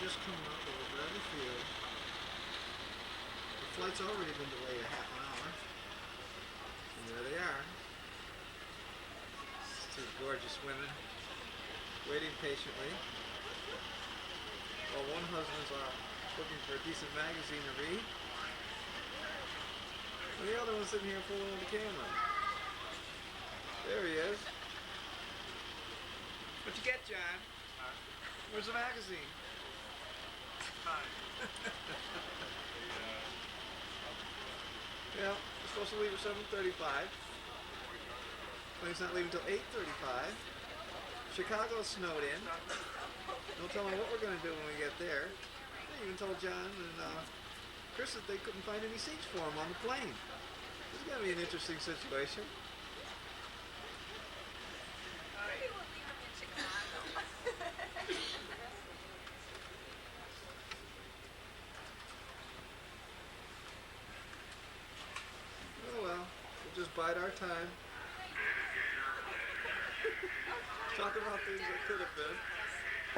just coming up over Bradley Field. The flight's already been delayed a half an hour. And there they are. Two gorgeous women waiting patiently while one husband's off looking for a decent magazine to read. And the other one's sitting here pulling the camera. There he is. What'd you get, John? Where's the magazine? Yeah, we're supposed to leave at 7:35. Plane's not leaving until 8:35. Chicago snowed in. No telling what we're going to do when we get there. They even told John and Chris that they couldn't find any seats for him on the plane. This is going to be an interesting situation. Maybe we'll leave him in Chicago. Oh well, we'll just bide our time. Talk about things that could have been.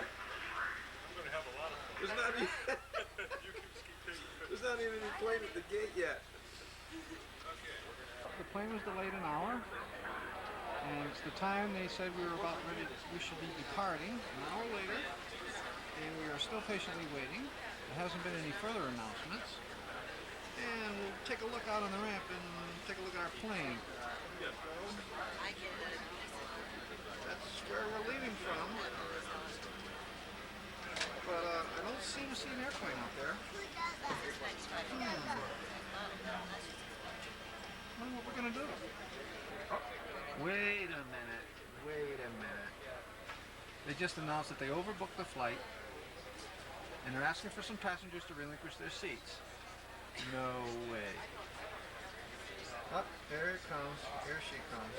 I'm going to have a lot of fun. There's not even any plane at the gate yet. The plane was delayed an hour, and it's the time they said we were about ready. We should be departing an hour later, and we are still patiently waiting. There hasn't been any further announcements. And we'll take a look out on the ramp and take a look at our plane. I get it. That's where we're leaving from. But I don't seem to see an airplane out there. I don't know what we're going to do. Oh, wait a minute. Wait a minute. They just announced that they overbooked the flight and they're asking for some passengers to relinquish their seats. No way. Oh, there it comes. Here she comes.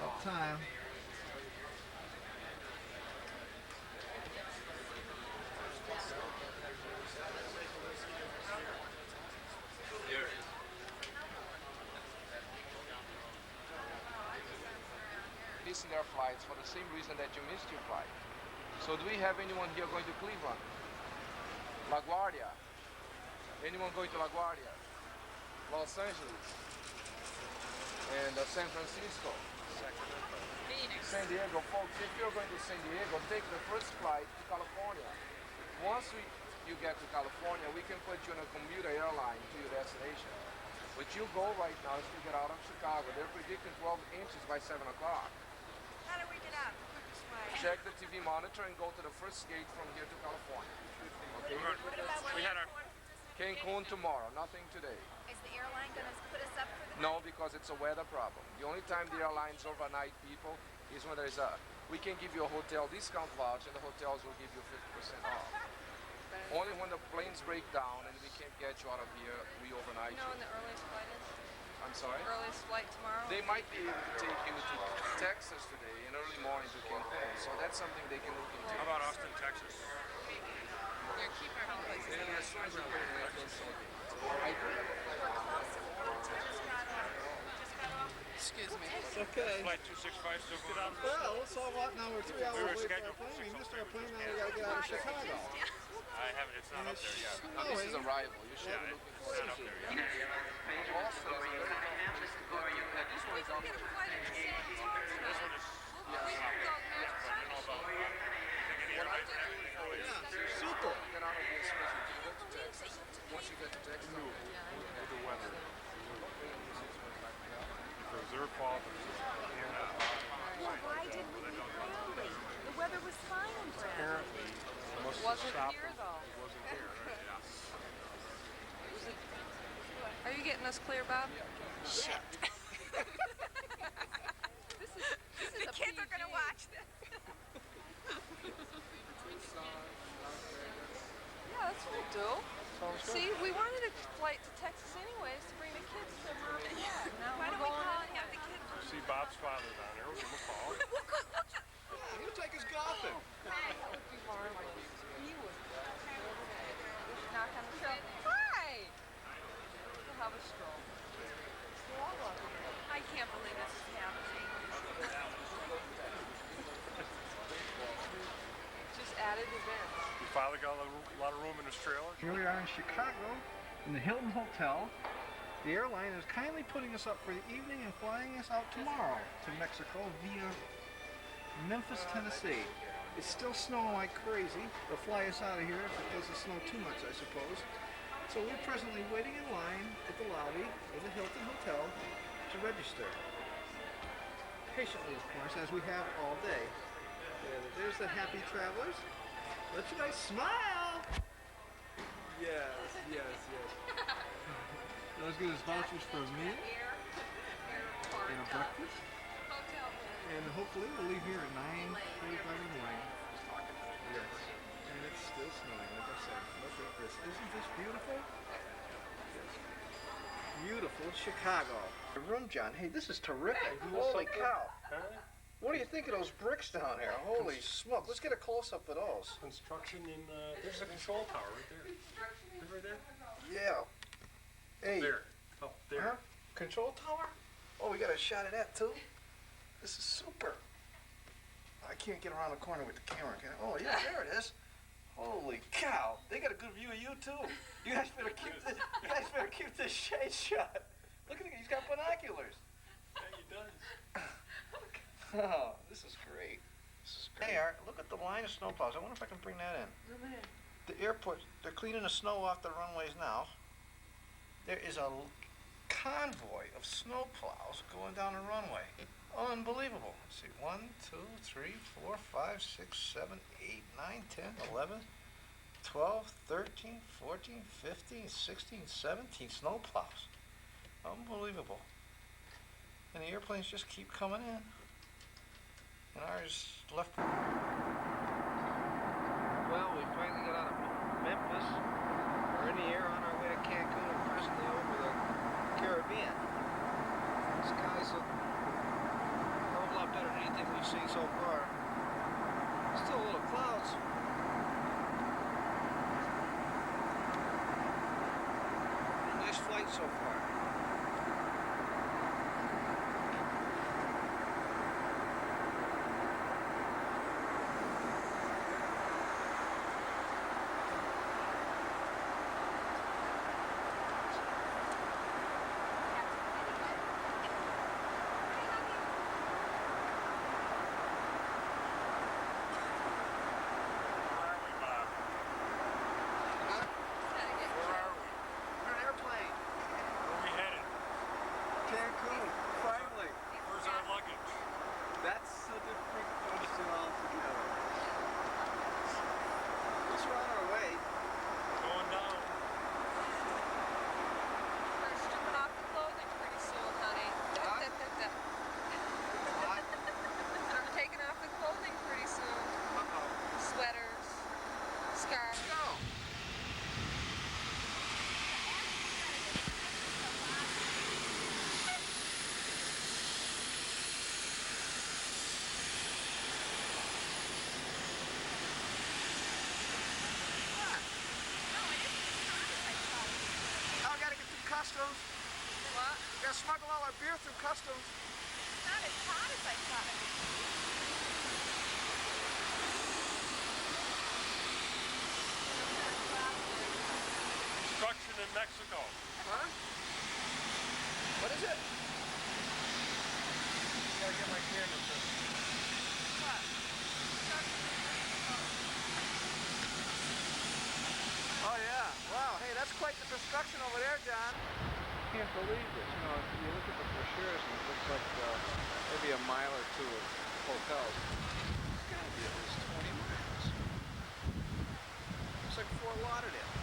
Up time. Here. Missing their flights for the same reason that you missed your flight. So do we have anyone here going to Cleveland? LaGuardia? Anyone going to LaGuardia? Los Angeles? And San Francisco? Phoenix. San Diego. Folks, if you're going to San Diego, take the first flight to California. Once you get to California, we can put you on a commuter airline to your destination. But you go right now is to get out of Chicago. They're predicting 12 inches by 7 o'clock. How do we get out? The quickest way. Check the TV monitor and go to the first gate from here to California. Okay? What about We had our- Cancun tomorrow, nothing today. Is the airline going to put us up for the No, night? because it's a weather problem. The only time the airlines overnight people is when there's we can give you a hotel discount voucher and the hotels will give you 50% off. Only when the planes break down and we can't get you out of here, we overnight You know when you. the earliest flight is? I'm sorry? Earliest flight tomorrow? They might be able to take you to Texas today in early morning to Cancun, so that's something they can look into. How about Austin, Texas? Yeah, keep our home places. And as soon as you pay the airplane, so Excuse me. It's okay. Flight 265 still going on? Well, so what? Now we're 3 hours We were away from our scheduled for plane. We 6:00. missed our plane. Now we got to get out of Chicago. I haven't, it's not up there yet. Now, this is arrival. You should Yeah, be looking it's for not up there yet. Also, there's a very tough place to get to. This We one's can on get the a flight to San Antonio. This one is, We can go Magic I don't know about, I think any airline can actually go in. Yeah, super. get out of here as soon as you get to Texas. Once you get to Texas, With the weather. Because their fault is Well, why didn't we leave early? The weather was fine in Bradley. apparently, it must have Wasn't stopped here, them. though. It wasn't here, right? Are you getting us clear, Bob? Shit. This is The a kids are going to PG. watch this. Yeah, that's what we'll do. See, we wanted a flight to Texas anyways to bring the kids to mom and dad. Now Why we're don't we going call and have the kids? See Bob's father down there, we'll give him a call. Yeah, he'll take us golfing. That would be marvelous. He would. Knock on the door. Hi! We'll have a stroll. We'll all love it. I can't believe this is happening. Just added events. You finally got a lot of room in this trailer? Here we are in Chicago, in the Hilton Hotel. The airline is kindly putting us up for the evening and flying us out tomorrow to Mexico via Memphis, Tennessee. It's still snowing like crazy. They'll fly us out of here if it doesn't snow too much, I suppose. So we're presently waiting in line at the lobby of the Hilton Hotel to register. Patiently, of course, as we have all day. There's the happy travelers. Let you guys smile! Yes, yes, yes. Those good as vouchers for a meal and a breakfast. And hopefully we'll leave here at 9:45 in the morning. Yes. And it's still snowing, like I said. Look at this. Isn't this beautiful? Yes. Beautiful Chicago. The room, John. Hey, this is terrific. Holy cow. What do you think of those bricks down here? Holy smoke. Let's get a close-up of those. Construction in, there's a control tower right there. Right there? Yeah. Hey. There. Up there. Huh? Control tower? Oh, we got a shot of that too? This is super. I can't get around the corner with the camera, can I? Oh, yeah, there it is. Holy cow. They got a good view of you too. You guys better keep this shade shut. Look at it, he's got binoculars. Yeah, he does. Oh, this is great. Hey, Art, look at the line of snowplows. I wonder if I can bring that in. The airport, they're cleaning the snow off the runways now. There is a convoy of snowplows going down the runway. Unbelievable. Let's see, 1, 2, 3, 4, 5, 6, 7, 8, 9, 10, 11, 12, 13, 14, 15, 16, 17 snowplows. Unbelievable. And the airplanes just keep coming in. And ours left. Well, we finally got out of Memphis. We're in the air on our way to Cancun and presently over the Caribbean. The skies look a whole lot better than anything we've seen so far. Still a little clouds. Nice flight so far. Cancun, finally. Where's our luggage? That's a different question altogether. Let's we're on our way. Going down. We're stripping off the clothing pretty soon, honey. What? Start taking off the clothing pretty soon. Uh-oh. Sweaters, scarves. Go. Now we gotta get through customs. What? We gotta smuggle all our beer through customs. It's not as hot as I thought it would be. Construction in Mexico. Huh? What is it? Gotta get my camera set. What? Oh yeah. Wow. Hey, that's quite the construction over there, John. Can't believe this. You know, if you look at the brochures and it looks like maybe a mile or two of hotels. It's gotta be at least 20 miles. It's like Fort Lauderdale.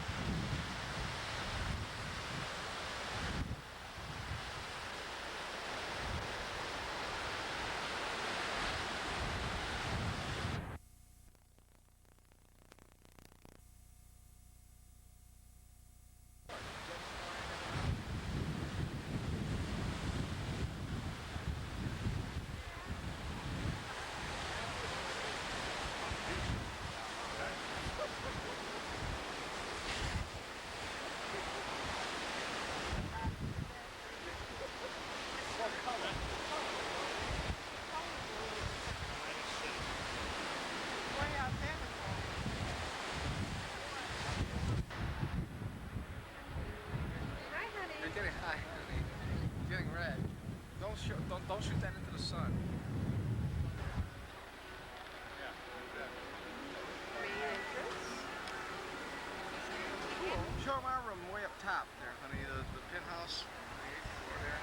don't shoot that into the sun. Show them our room way up top there, honey. The penthouse, the 8th floor there.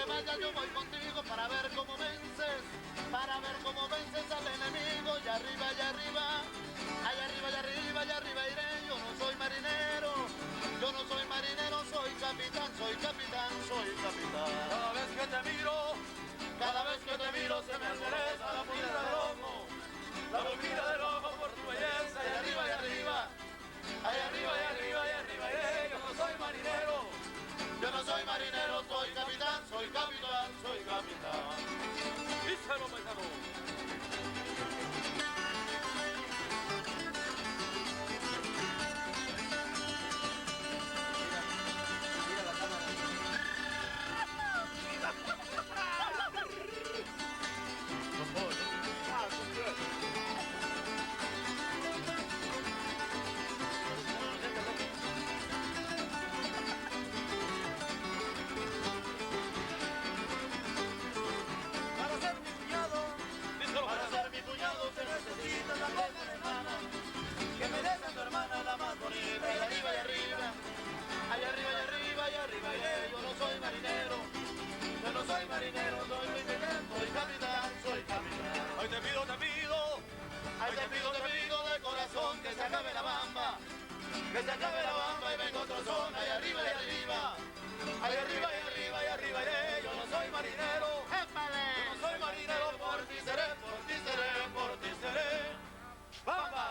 vaya yo voy contigo para ver cómo vences al enemigo. Y arriba, allá arriba, allá arriba, allá arriba, allá arriba iré. Yo no soy marinero, soy capitán, soy capitán, soy capitán. Cada vez que te miro se me endereza la pulida del ojo, la pulida del ojo por tu belleza. Y arriba, y arriba, allá arriba, y arriba, y arriba iré. Yo no soy marinero, soy capitán, soy capitán, soy capitán. Díselo, paisano. Para ser mi cuñado se necesita la cosa de hermana, que me des a tu hermana la más bonita. Y arriba, y arriba, allá arriba, y arriba, y arriba iré. Yo no soy marinero, soy capitán, soy capitán, soy capitán. Ay, te pido, Ay, te pido de corazón que se acabe la bamba, y venga otro son. Allá arriba, y arriba, allá arriba, y arriba, y arriba iré. Yo no soy marinero, por ti seré, por ti seré, por ti seré. ¡Bamba!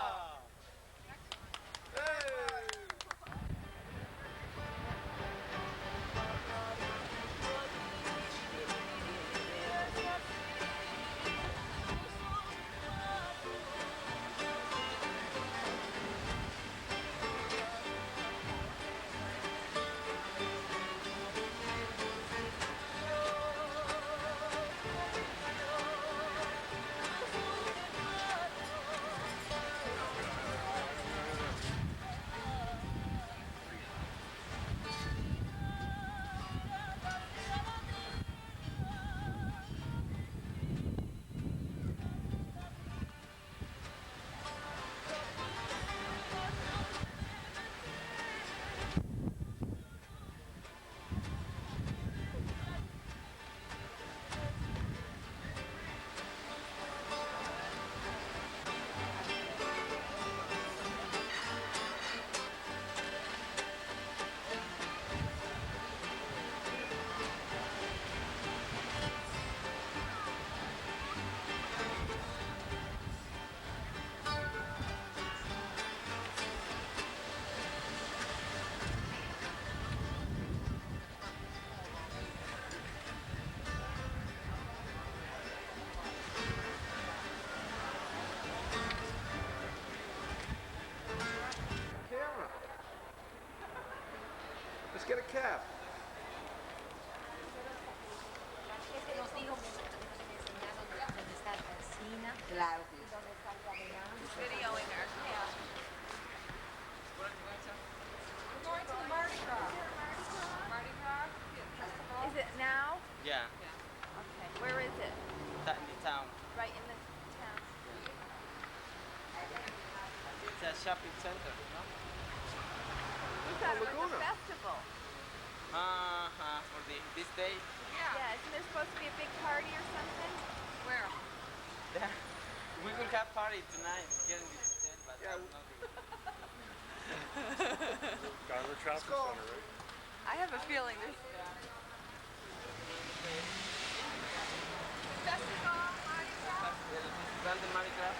Camera. Let's get a cab. Es que nos dijo que nos enseñaron dónde está la cocina. Claro. Y dónde está el gobernador. Videoing our camp. We're going to the Mardi Gras. Mardi Gras festival. Is it now? Yeah, Okay. Where is it? that in the town. Right in the town. It's a shopping center, no? We thought it was a Laguna. festival. For this day. Yeah, isn't there supposed to be a big party or something? Where? We will have party tonight here in this hotel, but Yeah, I'm not really- Down to the traffic go. center, right? I have a feeling this. Festival, Mardi Gras. El Festival de Mardi Gras.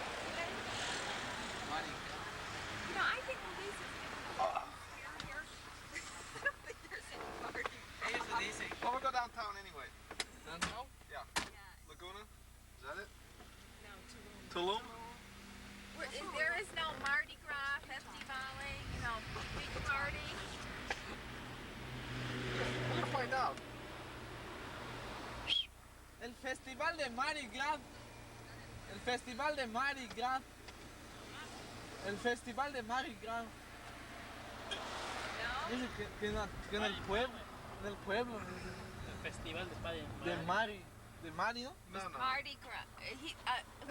You know, I think Luis is here. I don't think there's any party. Well, we'll go downtown anyway. Downtown? Yeah. Laguna? Is that it? No, Tulum? There is no Mardi Gras festival, you know, big party. We'll find out. El Festival de Mardi Gras. El Festival de Mardi Gras. El Festival de Mardi Gras. Dice que en el pueblo. En el pueblo. El festival De Mari. De Mari, ¿no? No, no. Mardi Gras.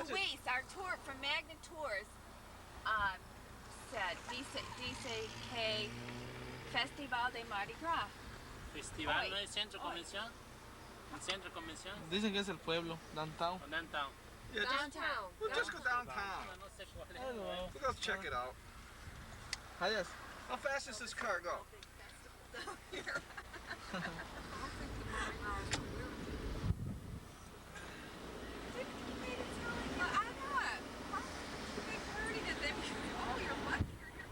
Luis, our tour from Magna Tours, said, dice que Festival de Mardi Gras. Festival Hoy. no es centro Hoy. comercial. El centro convención. Dicen que es el pueblo, downtown. O downtown. Yeah, Downtown. we'll just go downtown. No sé cuál es. Hello. We'll go check it out. Adiós. How fast does this car go? Well, I know it. Big party that they oh, you're lucky you're here.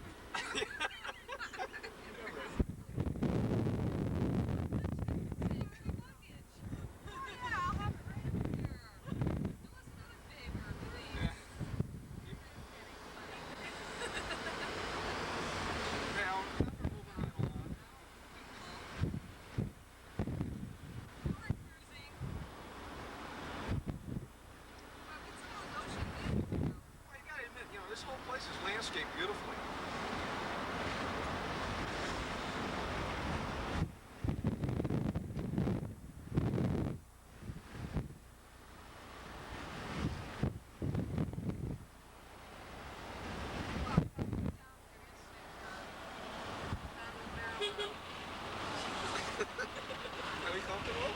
Yeah, I'll have it right up here. Do us another favor, please. Now, we're moving right along. We're cruising. Well, it's still an ocean thing. Well, you gotta admit, this whole place is landscaped beautifully. Are you comfortable?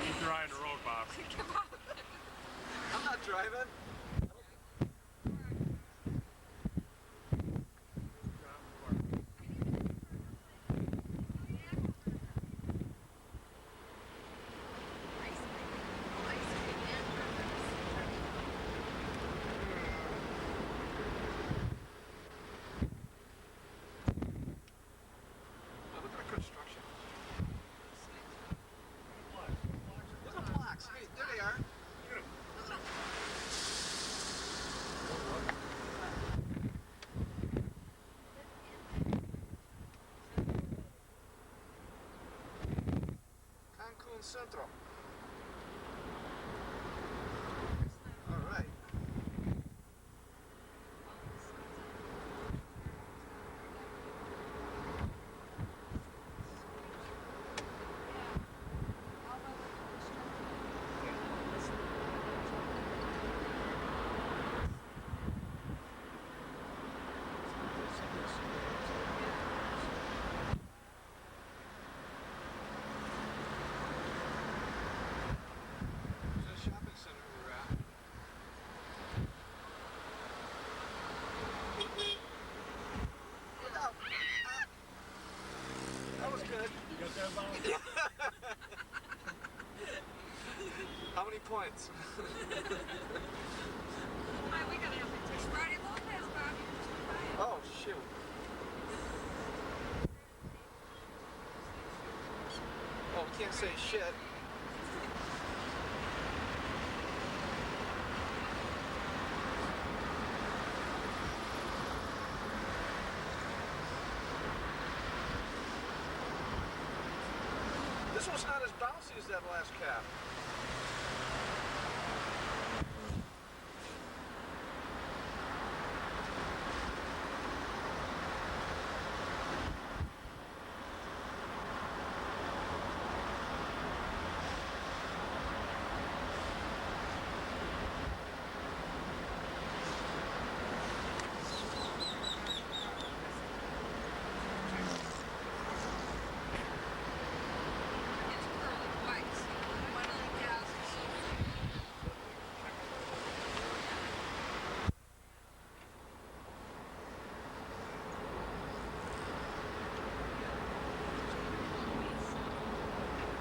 Keep your eye on the road, Bob. I'm not driving. Look at the construction. Look at the blocks. Hey, there they are. Cancun Centro. All right. There's a shopping center we were at. Look out. Ah. That was good. You got that, Bob? How many points? Hi, we gotta have a Tish Friday Lopez, Bobby. Oh, shoot. Oh, we can't say shit. This one's not as bouncy as that last cap. It's pearly white. One of the gals is so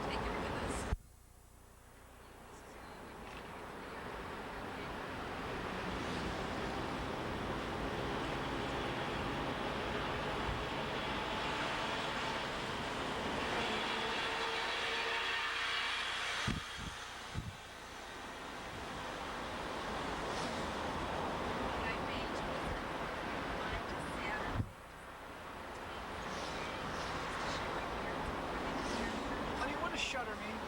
take it with us. I made you Monday to Saturday. Honey, what does shutter mean?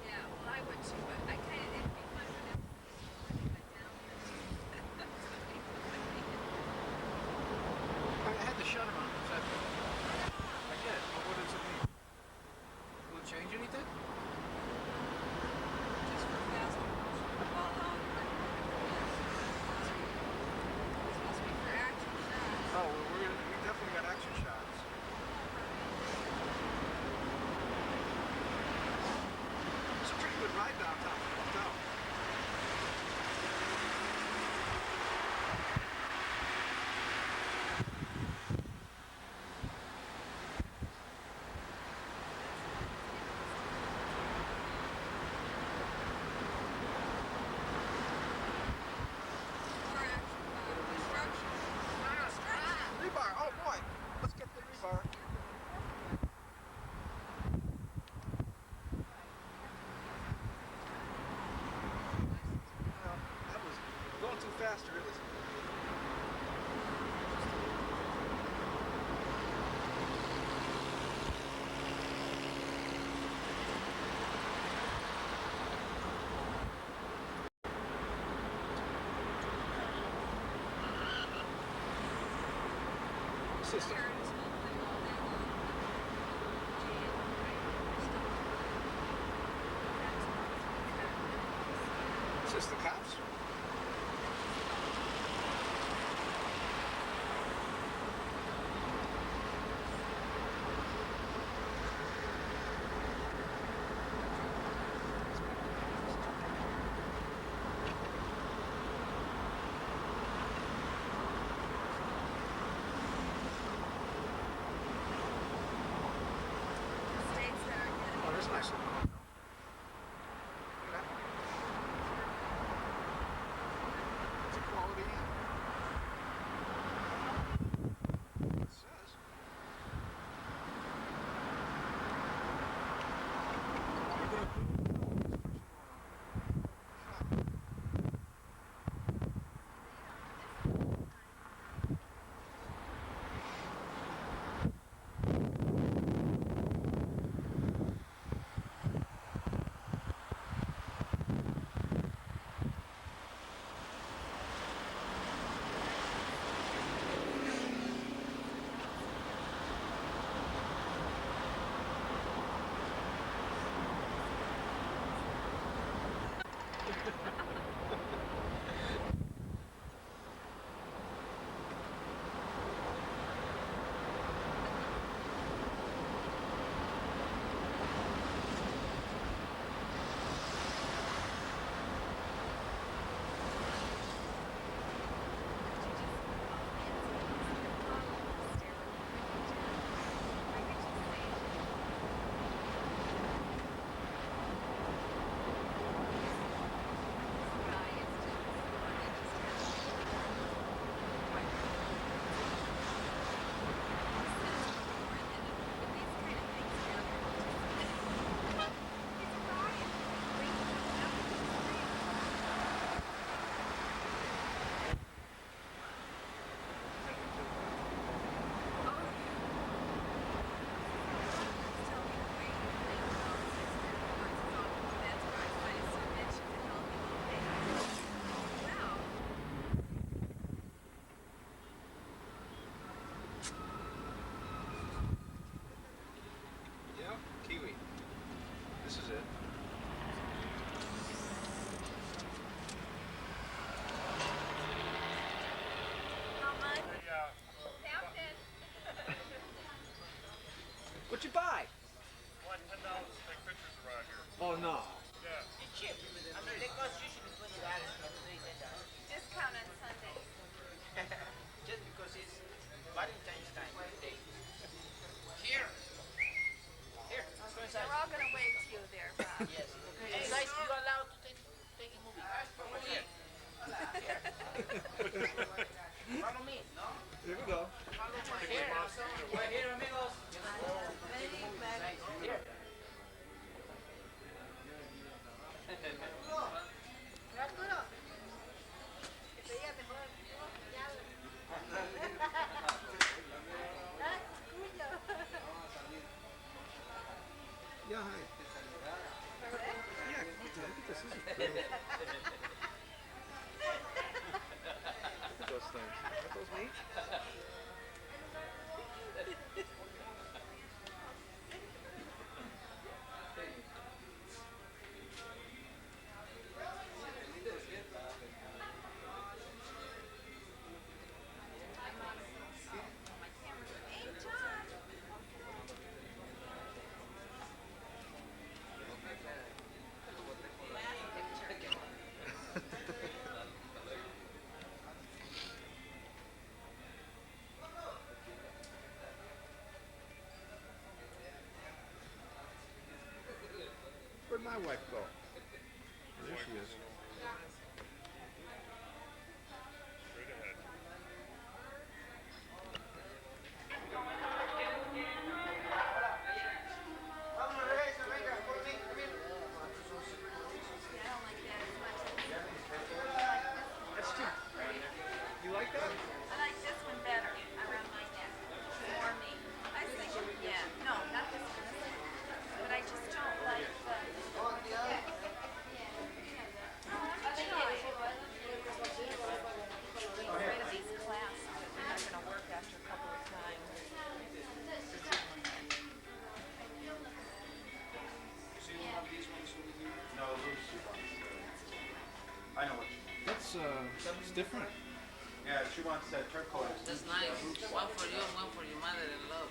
Yeah, well, I would too, but I kind of didn't make fun of it. I had the shutter on. Is that... I did. But what does it mean? Will it change anything? Just for basketball. Well, no, it's supposed to be for action shots. Oh, well, we definitely got ride downtown from the hotel. Rebar. Oh boy. Let's get the rebar. Well, that was going too fast to really. System. It's just the cops. Oh, there's a nice little window. Look at that. It's a quality inn. It says. Yeah, Kiwi. This is it. How much? What'd you buy? Like $10 to take pictures around here. Oh no. Yeah. Discount on Sundays. Just because it's Valentine's time day. Here. Here, let's go inside. They're all gonna wave to you there, Bob. Yes. Hey, guys, you're allowed to take a movie. Over here. Follow me. Here we go. Here. Right here, amigos. Here. Yeah, hi. Yeah, look at this. This is great. Look at those things. Aren't those neat? Where'd my wife go? There she is. Straight ahead. That's too. You like that? I like this one better around my neck. For me. I think, yeah. No, not this one. This one. But I just don't like the. Get rid of these clasps. They're not going to work after a couple of times. No, those she wants. I know what she wants. That's different. Yeah, she wants that turquoise. That's nice. One for you and one for your mother-in-law.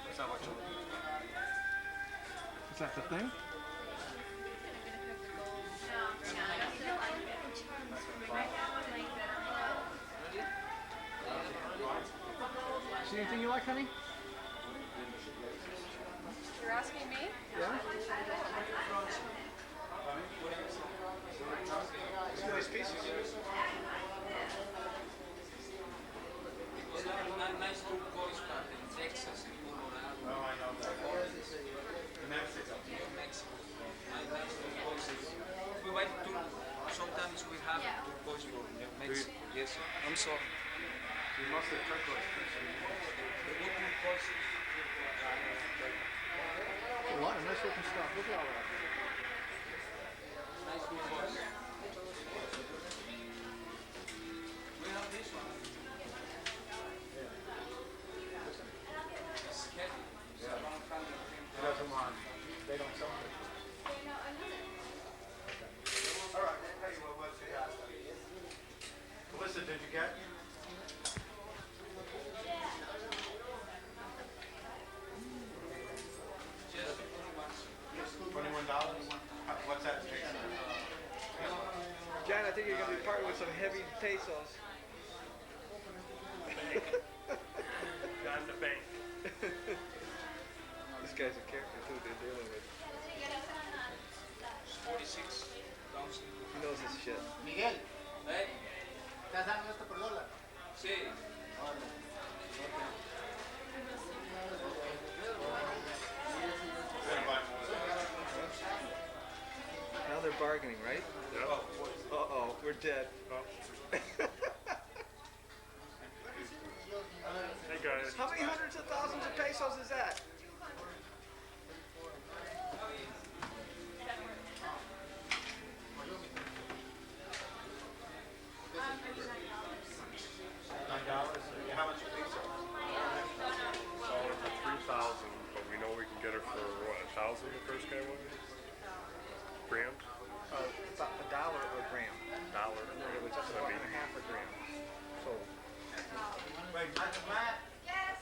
That's not what she wants. Is that the thing? See anything you like, honey? You're asking me? Yeah. Nice pieces. Nice turquoise part in Texas, in Colorado, Oh, I know that. Mexico. Mexico. Nice turquoises. We buy sometimes we have turquoise from Mexico. Yes, sir. I'm sorry. You must have turquoise. The good turquoises. A lot of nice looking stuff. Look at all that. Nice turquoise. We have this one. It's heavy. It's around 110 She doesn't want. They don't sell it. All right, I'll tell you what she asked. Melissa, did you get? $21? What's that take? John, I think you're gonna be parting with some heavy pesos. Got in the bank. This guy's a character too. They're dealing with. 46,000. He knows his shit. Miguel, Hey, ¿estás dando esto por dólar? sí. Now they're bargaining, right? Yeah. Uh-oh, we're dead. Hey guys. How many hundreds of thousands of pesos is that? $9. How much a piece? Selling her for 3,000, but we know we can get her for what, 1,000 the first guy wanted? Grand? About $1 a gram. Dollar. It was just a buck and a half a gram. So Wait, Matt? Yes.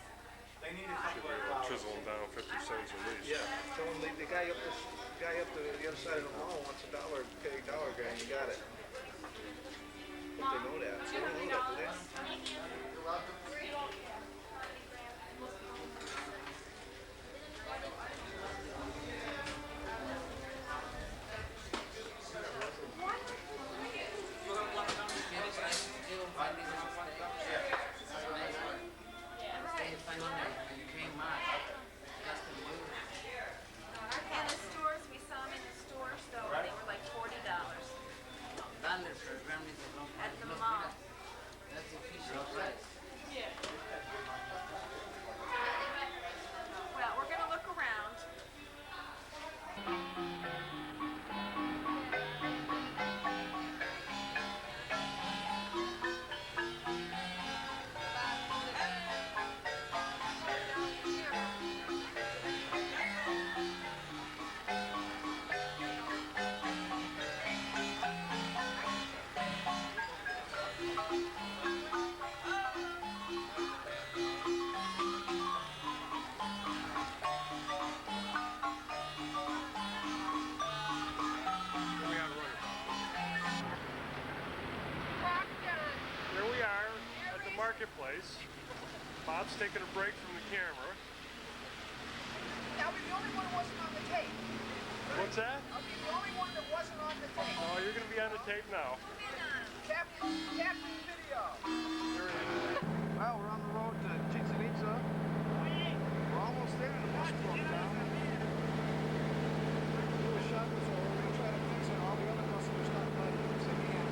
They need a couple We of will flowers. chisel them down 50 cents at least. someone the guy up to the other side of the mall wants $1, pay $1 gram. You got it. But they know that. They don't know that, do they? In the stores, we saw them in the stores, though, and they were like $40 at the mall. That's the official price. Well, we're gonna look around. Here we are at the marketplace. Bob's taking a break from the camera. I'll be the only one who wasn't on the tape. What's that? I'll be the only one that wasn't on the tape. Oh, you're going to be on the tape now. Captain video. Here it is. Well, we're on the road to Chichén Itzá. We're almost there and the bus broke down. The shop was over. We're going to try to fix it. All the other customers stopped by to fix it again.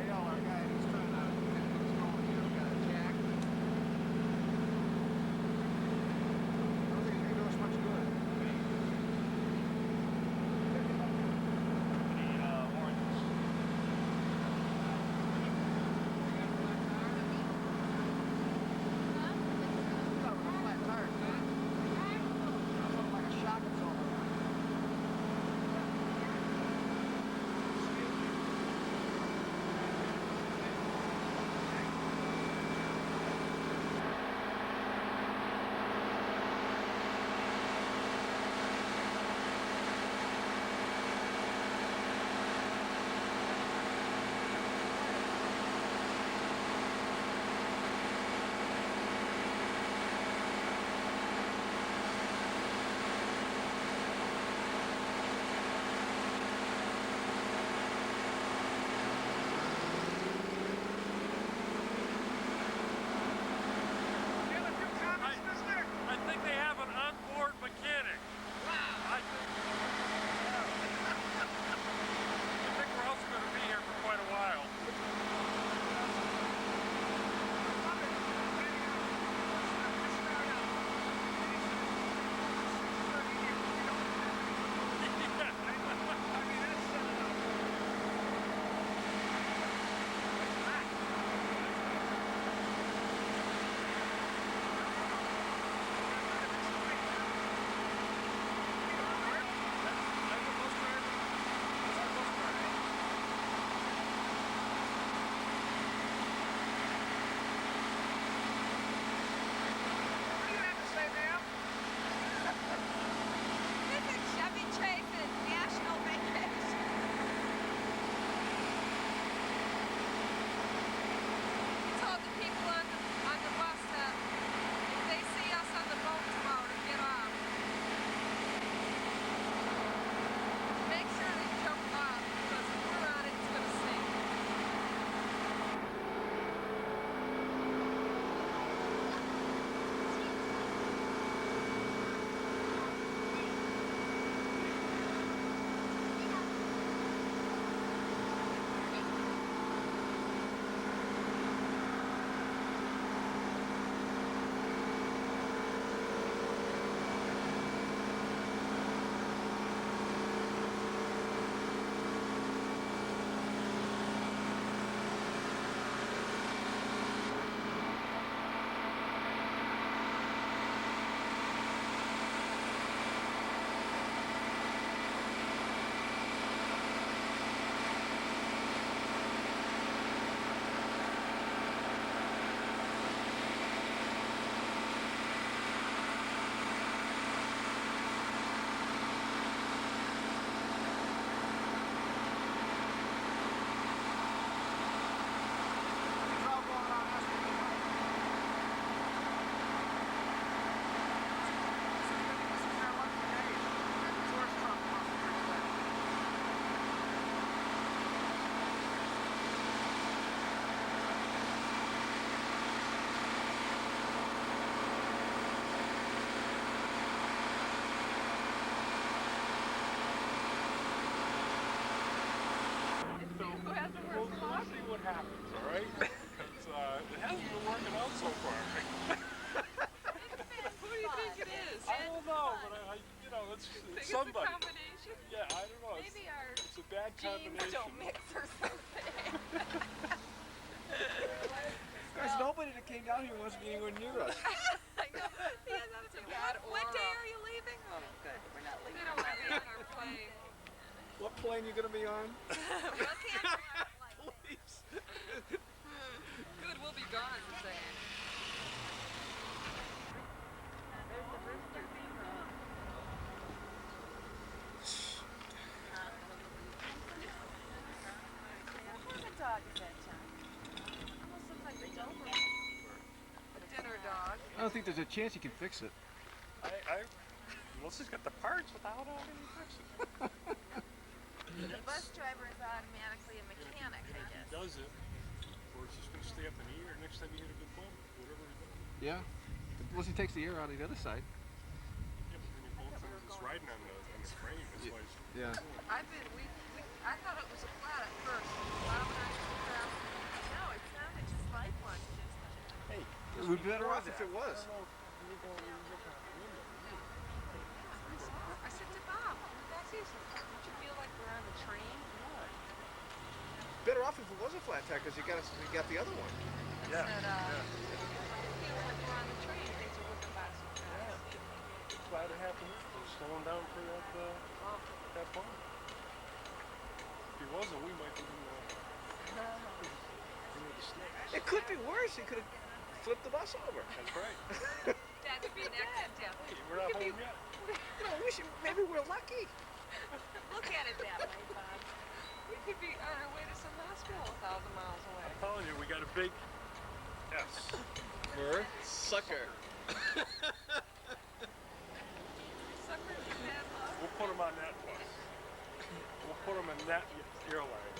Our guy, he's trying to get things going here. We got a jack. I don't think it's going to do us much good. Oranges. That was a flat tire, man. That looked like a shock absorber. I think they have an onboard mechanic. I think we're also going to be here for quite a while. Happens, all right? It hasn't been working out so far. Who do you think it is? I don't know, but I you know, it's somebody. It's a combination? Yeah, I don't know. Maybe our it's a bad genes combination. don't mix or something. There's nobody that came down here who wants to be anywhere near us. I know. Yeah, that's too bad. What day are you leaving? Oh, good. We're not leaving. They don't want to be on our plane. What plane you're gonna be on? We'll cancel our flight. Please. Good, we'll be gone in a second. There's the rooster. What kind of dog is that, John? Almost looks like a Doberman. A dinner dog. I don't think there's a chance you can fix it. Melissa's got the parts without how can you fix it? The bus driver is automatically a mechanic, I He guess. does it, or it's just going to stay up in the air next time you hit a good bump, whatever he does. Yeah. Unless he takes the air out of the other side. Yeah, but then you both it's riding on the frame. That's why it's Yeah. I thought it was a flat at first. Mom and I took it out. No, it sounded just like one. hey. It would be better off if it was. I said to Bob, that's easy. Don't you feel like we're on the train? Better off if it was a flat tire because you got the other one. Yeah. That, it feels like we're on the train. Things are looking back so fast. That's why it happened. We're slowing down for that bump. If he wasn't, we might be in the snakes. It could be worse. He could have flipped the bus over. That's right. That could be an accident, yeah. Hey, we're not home yet. Maybe we're lucky. Look at it that way, Bob. We could be on our way to some hospital 1,000 miles away. I'm telling you, we got a big S. For sucker. Suckers are bad luck. We'll put him on that bus. We'll put him in that airline.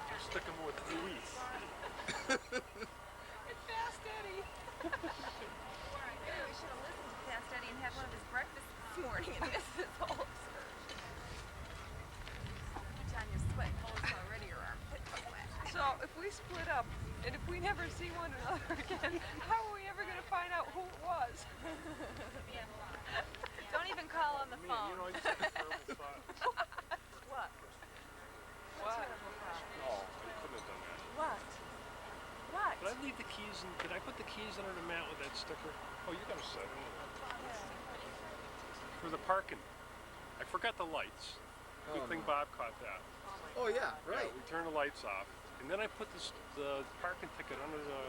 We'll stick him with Luis. It's Fast Eddie. Maybe we should have listened to Fast Eddie and had one of his breakfasts this morning and missed this whole excursion. John, your sweat bullets already your armpits are wet. So if we split up and if we never see one another again, how are we ever going to find out who it was? Don't even call on the You phone. know, I just had a terrible thought. What? What? No, I couldn't have done that. What? What? Did I leave the keys in? Did I put the keys under the mat with that sticker? Oh, you got to set it. For the parking. I forgot the lights. Good thing Bob caught that. Oh yeah, right. Yeah, we turned the lights off. And then I put the parking ticket under the...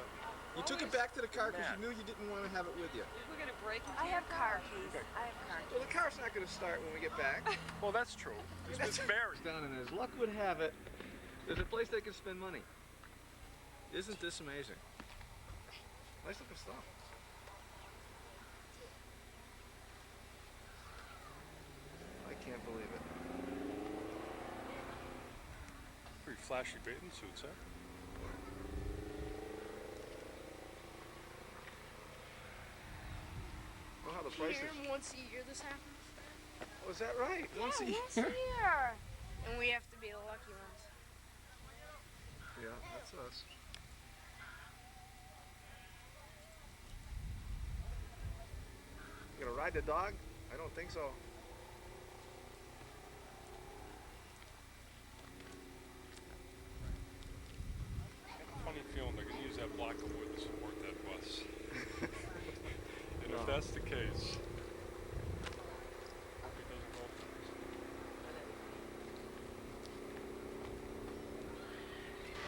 You took it back to the car because you knew you didn't want to have it with you. We're going to break into I your have car keys. I have car keys. Well, the car's not going to start when we get back. Well, that's true. It's Miss Barry. Down and as luck would have it, there's a place they can spend money. Isn't this amazing? Nice looking stuff. I can't believe it. Pretty flashy bathing suits, huh? Oh, how the prices. Here, once a year this happens. Oh, is that right? Once a Yeah, year. once a year. And we have to be the lucky ones. Yeah, that's us. You gonna ride the dog? I don't think so. Funny feeling they're going to use that block of wood to support that bus. And if that's the case, it doesn't go fast.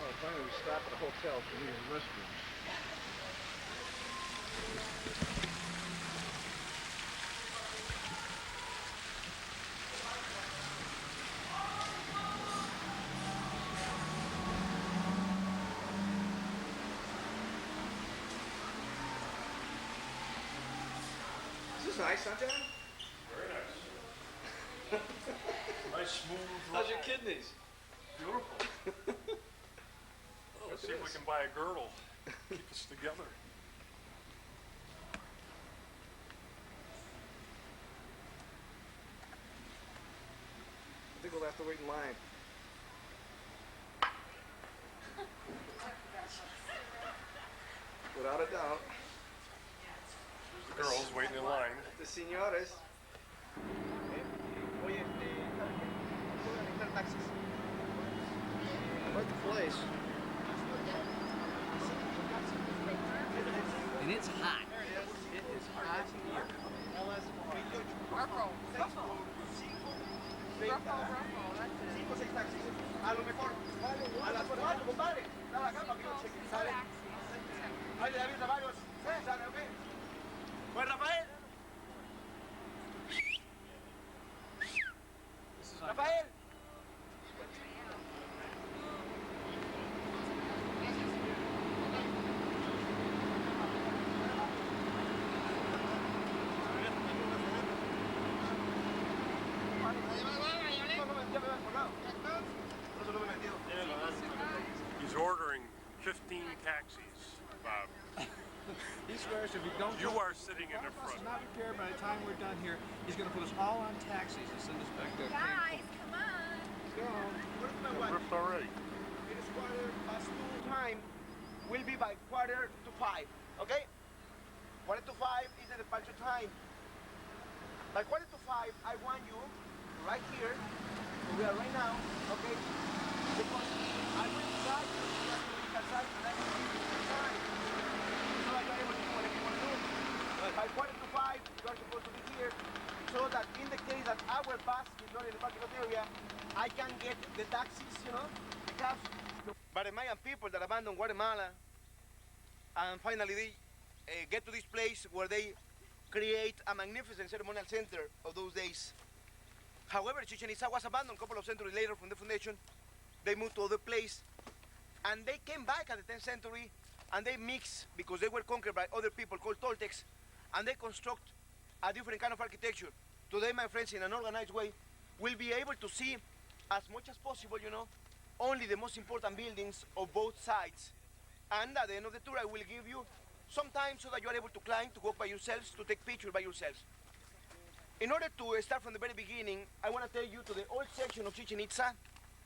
Oh, finally we stopped at a hotel to use the restrooms. Is this nice, huh, John? Very nice. Nice smooth. How's your ride. kidneys? Beautiful. Let's see if we can buy a girdle. Keep us together. I think we'll have to wait in line. Without a doubt. The girls waiting in line. The señores. I like the place. And it's hot. It is hot here. Marco. 5 o 6 taxis. A lo mejor. A las 4, compadre. Dale acá para que lo chequen. ¿Sale? Ahí le avisa a varios. ¿Sale, ok? Pues Rafael. Rafael. He's ordering 15 taxis, Bob. He swears if we don't. You are sitting in the front. Not repaired by the time we're done here. He's going to put us all on taxis and send us back to Guys, come on. Cancun. Ripped already. It is 2:15. Time will be by 4:45. Okay? 4:45 is the departure time. By 4:45, I want you right here, where we are right now, okay? Because I will try to be outside and I will give you the time. So that you're able to do whatever you want to do. By 4:45, you are supposed to be here, so that in the case that our bus is not in the parking lot area, I can get the taxis, you know, the cabs. But the Mayan people that abandoned Guatemala, and finally they get to this place where they create a magnificent ceremonial center of those days. However, Chichén Itzá was abandoned a couple of centuries later from the foundation. They moved to other place, and they came back at the 10th century, and they mixed, because they were conquered by other people called Toltecs, and they construct a different kind of architecture. Today, my friends, in an organized way, will be able to see as much as possible, you know, only the most important buildings of both sides. And at the end of the tour, I will give you some time so that you are able to climb, to walk by yourselves, to take pictures by yourselves. In order to start from the very beginning, I want to take you to the old section of Chichén Itzá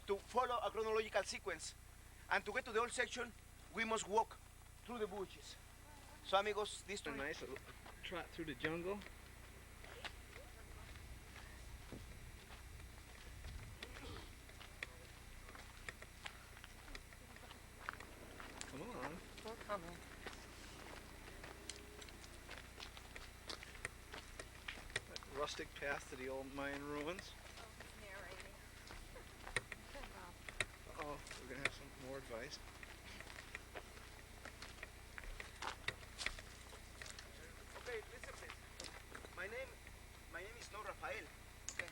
to follow a chronological sequence. And to get to the old section, we must walk through the bushes. So, amigos, this A nice little trot through the jungle. Come on. We're coming. That rustic path to the old Mayan ruins. Oh, we're gonna have some more advice. Okay, listen please. My name is not Rafael. Okay.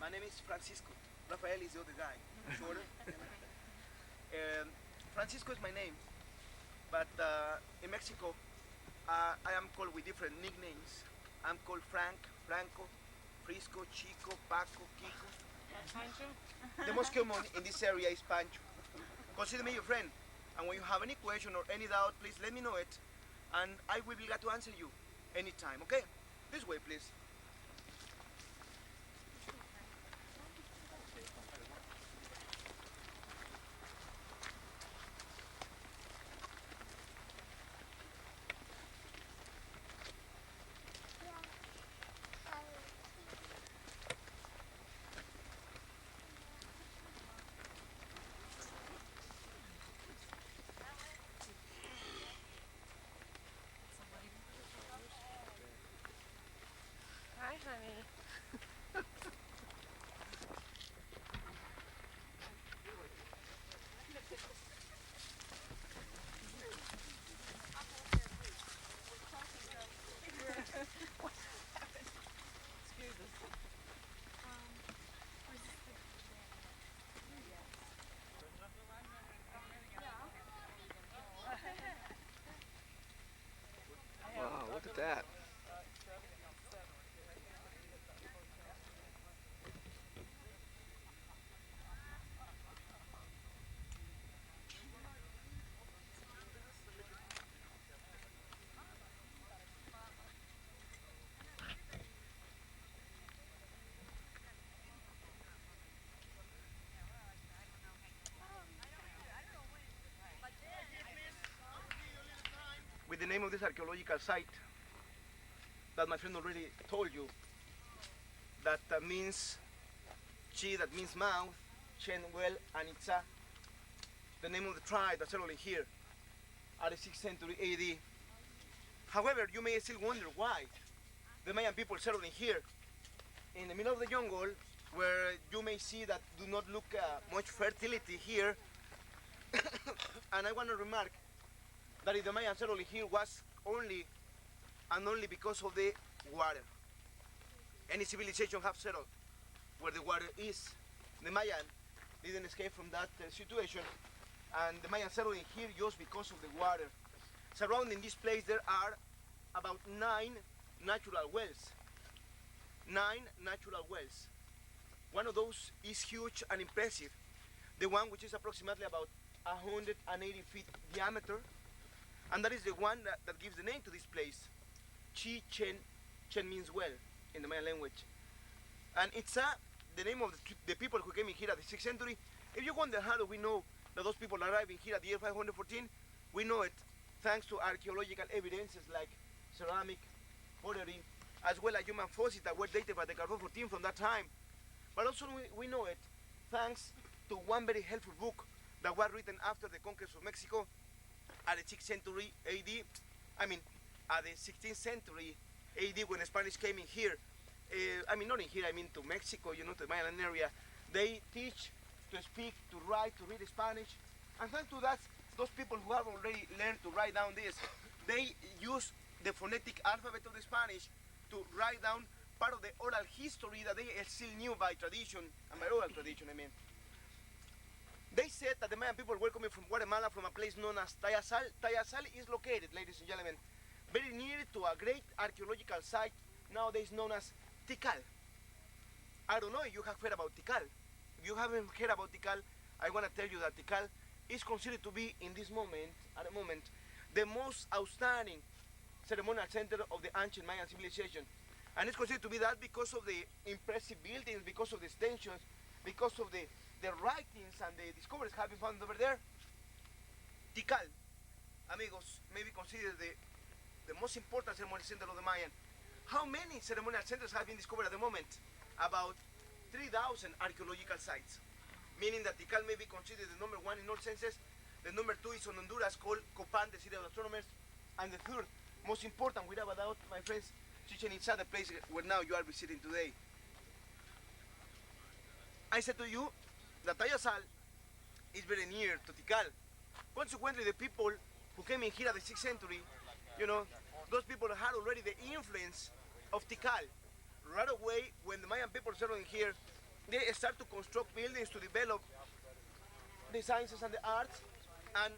My name is Francisco. Rafael is the other guy. Shorter. Francisco is my name. But in Mexico, I am called with different nicknames. I'm called Frank, Franco, Frisco, Chico, Paco, Kiko. Pancho? The most common in this area is Pancho. Consider me your friend. And when you have any question or any doubt, please let me know it. And I will be glad to answer you anytime, okay? This way, please. Hi, honey. Excuse us. Wow, look at that. With the name of this archaeological site that my friend already told you, that means Chi, that means mouth, Chen, well, and Itzá, the name of the tribe that settled in here at the 6th century AD. However, you may still wonder why the Mayan people settled in here in the middle of the jungle where you may see that do not look much fertility here. And I want to remark that if the Mayan settled here was only and only because of the water. Any civilization have settled where the water is. The Mayan didn't escape from that situation, and the Mayan settled in here just because of the water. Surrounding this place there are about 9 natural wells. 9 natural wells. One of those is huge and impressive. The one which is approximately about 180 feet diameter, and that is the one that gives the name to this place. Chichén. Chen means well in the Mayan language. And Itzá, the name of the people who came in here at the 6th century. If you wonder how do we know that those people arriving here at the year 514, we know it thanks to archaeological evidences like ceramic, pottery, as well as human fossils that were dated by the Carbon 14 from that time. But also we know it thanks to one very helpful book that was written after the conquest of Mexico at the 6th century AD. I mean, at the 16th century AD, when the Spanish came in here. I mean, not in here, I mean to Mexico, you know, to the Mayan area. They teach to speak, to write, to read Spanish. And thanks to that, those people who have already learned to write down this, they use the phonetic alphabet of the Spanish to write down part of the oral history that they still knew by tradition, and by oral tradition, I mean. They said that the Mayan people were coming from Guatemala, from a place known as Tayasal. Tayasal is located, ladies and gentlemen, very near to a great archaeological site nowadays known as Tikal. I don't know if you have heard about Tikal. If you haven't heard about Tikal, I want to tell you that Tikal is considered to be, in this moment, at the moment, the most outstanding ceremonial center of the ancient Mayan civilization. And it's considered to be that because of the impressive buildings, because of the extensions, because of the writings and the discoveries have been found over there. Tikal, amigos, may be considered the most important ceremonial center of the Mayan. How many ceremonial centers have been discovered at the moment? About 3,000 archaeological sites, meaning that Tikal may be considered the number 1 in all senses. The number 2 is on Honduras, called Copan, the city of astronomers, and the third, most important, without a doubt, my friends, Chichén Itzá, the place where now you are visiting today. I said to you that Tayasal is very near to Tikal. Consequently, the people who came in here at the 6th century, you know, those people had already the influence of Tikal. Right away, when the Mayan people settled in here, they start to construct buildings, to develop the sciences and the arts, and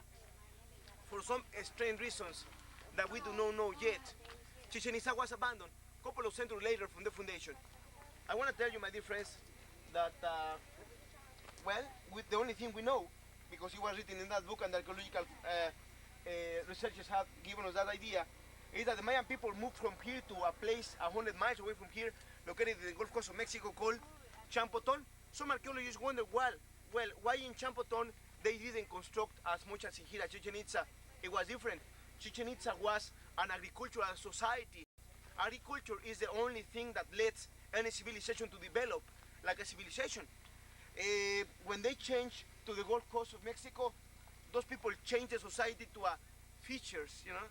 for some strange reasons that we do not know yet, Chichén Itzá was abandoned a couple of centuries later from the foundation. I want to tell you, my dear friends, that, the only thing we know, because it was written in that book and the archaeological researchers have given us that idea, is that the Mayan people moved from here to a place 100 miles away from here, located in the Gulf Coast of Mexico, called Champoton. Some archaeologists wonder, why in Champoton they didn't construct as much as in here at Chichén Itzá. It was different. Chichén Itzá was an agricultural society. Agriculture is the only thing that lets any civilization to develop like a civilization. When they changed to the Gulf Coast of Mexico, those people changed the society to fishers, you know.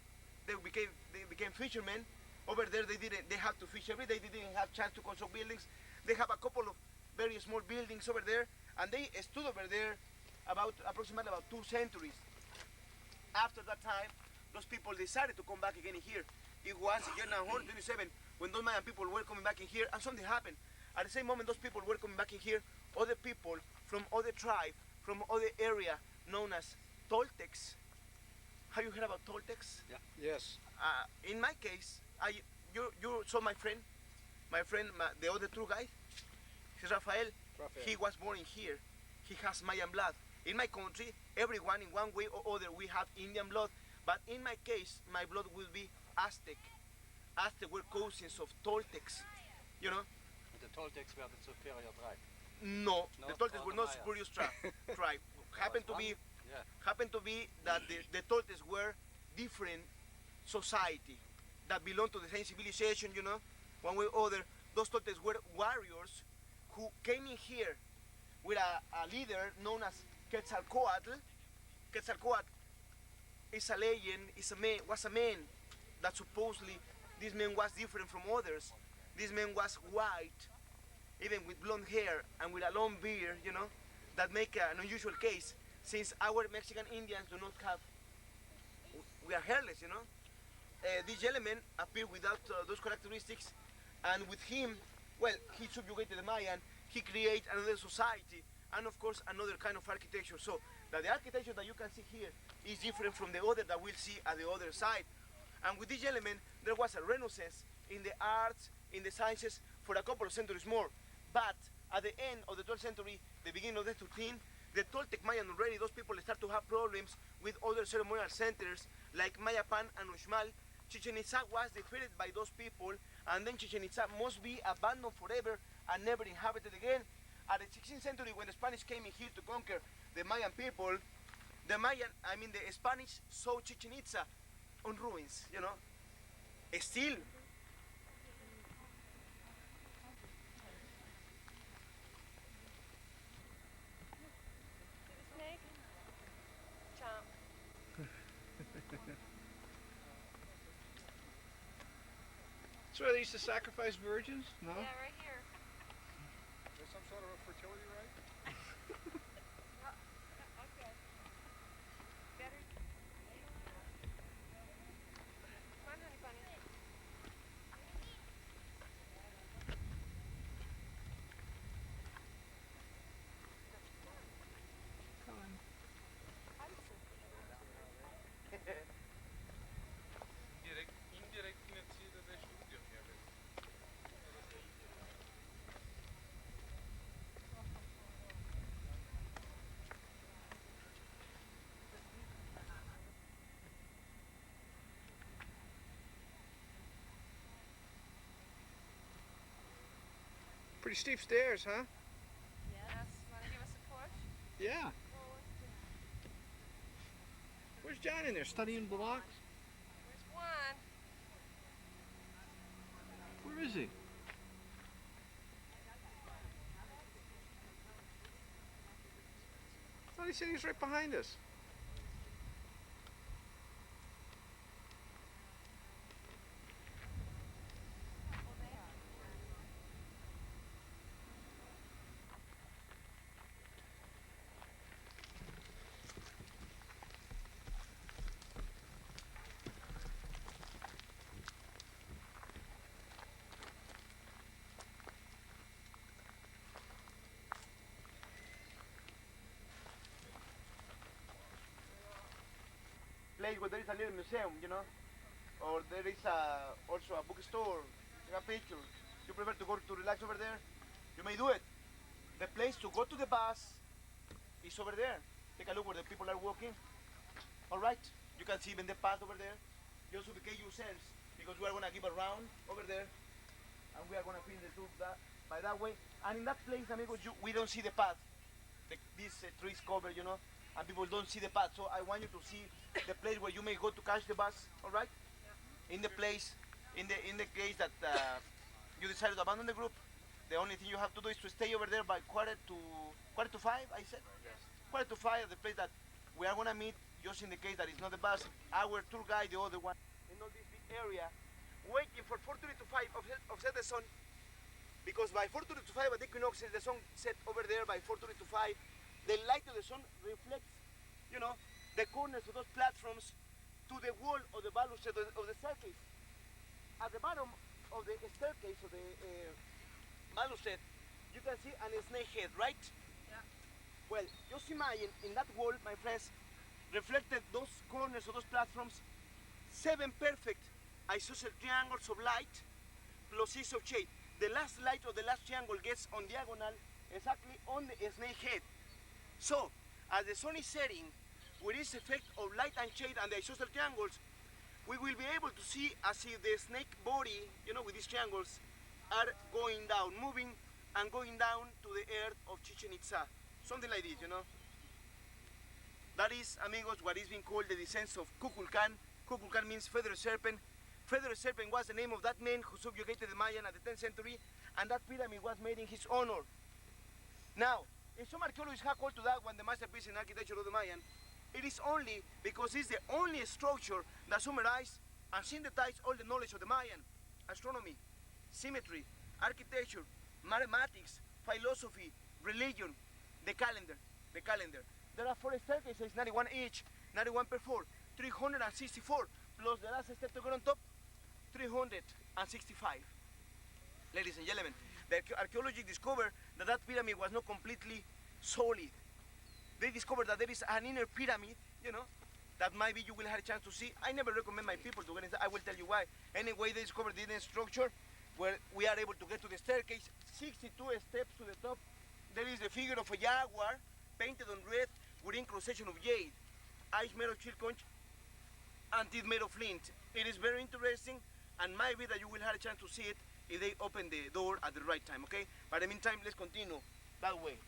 They became fishermen. Over there they had to fish every day. They didn't have chance to construct buildings. They have a couple of very small buildings over there, and they stood over there approximately about 2 centuries. After that time, those people decided to come back again in here. It was in year 927 when those Mayan people were coming back in here, and something happened. At the same moment those people were coming back in here, other people from other tribe, from other area known as Toltecs. Have you heard about Toltecs? Yeah. Yes. In my case, you saw my friend, the other tour guide, he's Rafael. He was born in here. He has Mayan blood. In my country, everyone in one way or other, we have Indian blood. But in my case, my blood will be Aztec. Aztec were cousins of Toltecs, you know? The Toltecs were the superior tribe. No, the Toltecs were not superior tribe. Happened to be that the Toltecs were different society that belonged to the same civilization, you know, one way or other. Those Toltecs were warriors who came in here with a leader known as Quetzalcoatl. Quetzalcoatl is a legend, was a man that supposedly this man was different from others. This man was white. even with blonde hair and with a long beard, you know, that make an unusual case, since our Mexican Indians do not have, we are hairless, you know. This gentleman appeared without those characteristics, and with him, well, he subjugated the Mayan, he created another society, and of course another kind of architecture. So that the architecture that you can see here is different from the other that we'll see at the other side. And with this element, there was a renaissance in the arts, in the sciences, for a couple of centuries more. But at the end of the 12th century, the beginning of the 13th, the Toltec Mayan already, those people start to have problems with other ceremonial centers like Mayapan and Uxmal. Chichén Itzá was defeated by those people, and then Chichén Itzá must be abandoned forever and never inhabited again. At the 16th century, when the Spanish came in here to conquer the Mayan people, the Spanish saw Chichén Itzá on ruins, you know, still. Snake? Chomp. That's where they used to sacrifice virgins? No? Yeah, right here. There's some sort of a fertility rite? Okay. Better. Come on, honey bunny. İndirekt neticede şu diyorum yani. Pretty steep stairs, huh? Yes. Want to give us a push? Yeah. Where's John in there? Studying blocks? There's one. Where is he? I thought he said he was right behind us. Place where there is a little museum, you know, or there is also a bookstore, take a picture. You prefer to go to relax over there? You may do it. The place to go to the bus is over there. Take a look where the people are walking. All right, you can see even the path over there. Just ubicate yourselves, because we are going to give a round over there, and we are going to finish the tour by that way. And in that place, amigos, we don't see the path. These trees cover, you know, and people don't see the path. So I want you to see the place where you may go to catch the bus. All right? In the place, in the case that you decide to abandon the group, the only thing you have to do is to stay over there by quarter to 5. I said, Yes. quarter to 5, the place that we are gonna meet. Just in the case that it's not the bus, our tour guide, the other one, in all this big area, waiting for 4:30 to 5 offset the sun. Because by 4:30 to 5 at the equinox, the sun set over there by 4:30 to 5. The light of the sun reflects, you know, the corners of those platforms to the wall of the balustrade of the staircase. At the bottom of the staircase of the balustrade, you can see a snake head, right? Yeah. Well, just imagine in that wall, my friends, reflected those corners of those platforms, 7 perfect isosceles triangles of light plus ease of shade. The last light of the last triangle gets on diagonal exactly on the snake head. So, as the sun is setting, with this effect of light and shade and the isosceles triangles, we will be able to see as if the snake body, you know, with these triangles, are going down, moving and going down to the earth of Chichén Itzá. Something like this, you know. That is, amigos, what is being called the descent of Kukulkan. Kukulkan means feathered serpent. Feathered serpent was the name of that man who subjugated the Mayan at the 10th century, and that pyramid was made in his honor. Now, if some archaeologists have called to that one the masterpiece in architecture of the Mayan, it is only because it's the only structure that summarized and synthesized all the knowledge of the Mayan: astronomy, symmetry, architecture, mathematics, philosophy, religion, the calendar. There are 4 staircases, 91 each, 91 per 4, 364, plus the last step to go on top, 365. Ladies and gentlemen, the archaeology discovered that that pyramid was not completely solid. They discovered that there is an inner pyramid, you know, that maybe you will have a chance to see. I never recommend my people to get inside. I will tell you why. Anyway, they discovered the inner structure where we are able to get to the staircase. 62 steps to the top. There is the figure of a jaguar painted on red with incrustation of jade. Eyes made of chill conch and teeth made of flint. It is very interesting, and maybe that you will have a chance to see it if they open the door at the right time, okay? But in the meantime, let's continue that way.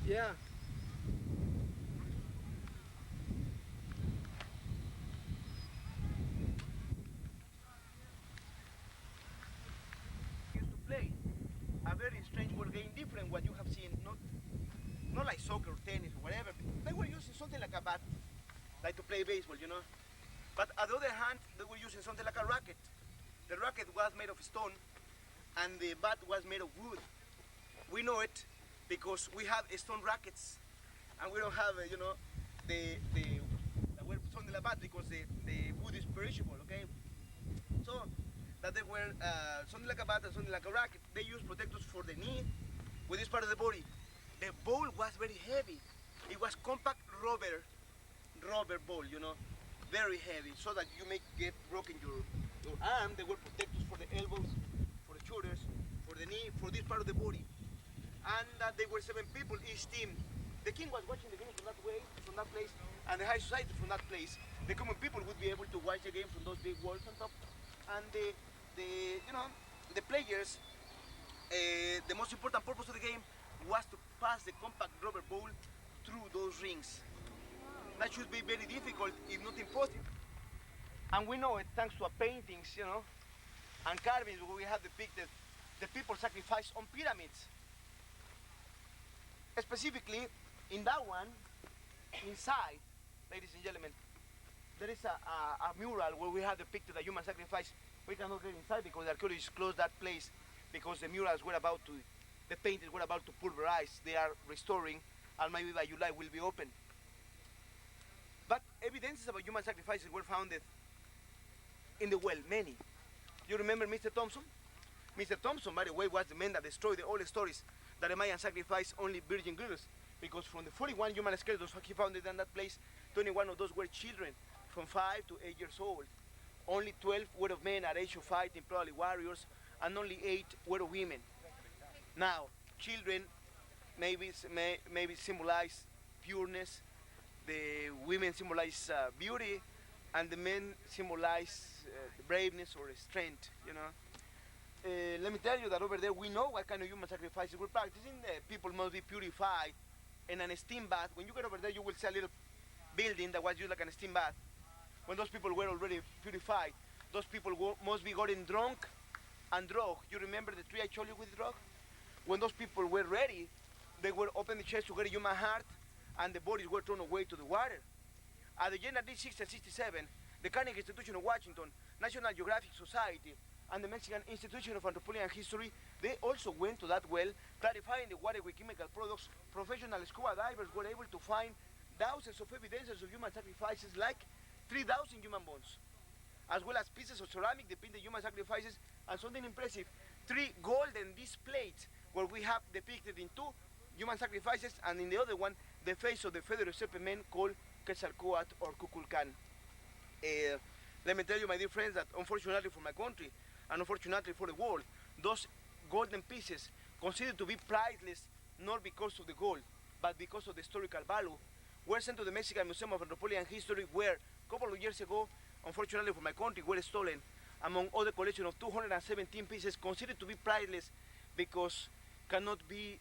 Yeah. Used to play a very strange word game, different what you have seen, not like soccer or tennis or whatever. They were using something like a bat, like to play baseball, you know. But on the other hand, they were using something like a racket. The racket was made of stone, and the bat was made of wood. We know it because we have stone rackets, and we don't have, you know, the something like that because the wood is perishable, okay? So that they were something like a bat and something like a racket. They use protectors for the knee with this part of the body. The ball was very heavy. It was compact rubber ball, you know, very heavy, so that you may get broken your arm. They were protectors for the elbows, for the shoulders, for the knee, for this part of the body. And they were 7 people each team. The king was watching the game from that way, from that place, and the high society from that place. The common people would be able to watch the game from those big walls on top. And the players, the most important purpose of the game was to pass the compact rubber ball through those rings. That should be very difficult, if not impossible. And we know it thanks to paintings, you know, and carvings where we have depicted the people sacrificed on pyramids. Specifically, in that one, inside, ladies and gentlemen, there is a mural where we have depicted a human sacrifice. We cannot get inside because the archaeologists closed that place because the murals were about to, the paintings were about to pulverize. They are restoring, and maybe by July will be open. But evidences about human sacrifices were found in the well, many. You remember Mr. Thompson? Mr. Thompson, by the way, was the man that destroyed all the stories that the Mayan sacrificed only virgin girls, because from the 41 human skeletons he found in that place, 21 of those were children from 5 to 8 years old. Only 12 were of men at age of fighting, probably warriors, and only 8 were of women. Now, children maybe symbolize pureness, the women symbolize beauty, and the men symbolize braveness or strength, you know. Let me tell you that over there we know what kind of human sacrifices we're practicing. People must be purified in an steam bath. When you get over there, you will see a little building that was used like a steam bath. When those people were already purified, those people must be getting drunk and drug. You remember the tree I told you with the drug? When those people were ready, they were open the chest to get a human heart, and the bodies were thrown away to the water. At the end of 1967, the Carnegie Institution of Washington, National Geographic Society, and the Mexican Institution of Anthropology and History, they also went to that well, clarifying the water with chemical products. Professional scuba divers were able to find thousands of evidences of human sacrifices, like 3,000 human bones, as well as pieces of ceramic depicting human sacrifices, and something impressive, 3 golden disc plates where we have depicted in 2 human sacrifices, and in the other one, the face of the feathered serpent man called Quetzalcoatl or Kukulkan. Let me tell you, my dear friends, that unfortunately for my country, and unfortunately for the world, those golden pieces, considered to be priceless not because of the gold, but because of the historical value, were sent to the Mexican Museum of Anthropology and History, where a couple of years ago, unfortunately for my country, were stolen, among other collection of 217 pieces considered to be priceless because cannot be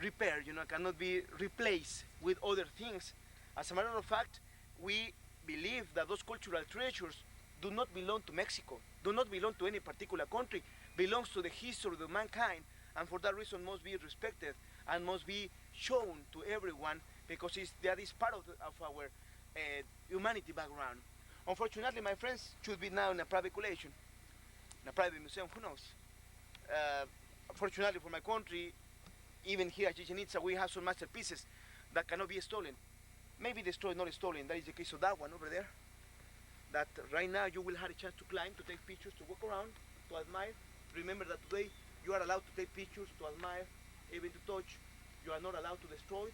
repaired, you know, cannot be replaced with other things. As a matter of fact, we believe that those cultural treasures do not belong to Mexico. do not belong to any particular country, belongs to the history of mankind, and for that reason must be respected and must be shown to everyone because that is part of our humanity background. Unfortunately, my friends should be now in a private collection, in a private museum, who knows. Fortunately for my country, even here at Chichén Itzá, we have some masterpieces that cannot be stolen. Maybe destroyed, not stolen. That is the case of that one over there. That right now you will have a chance to climb, to take pictures, to walk around, to admire. Remember that today you are allowed to take pictures, to admire, even to touch. You are not allowed to destroy,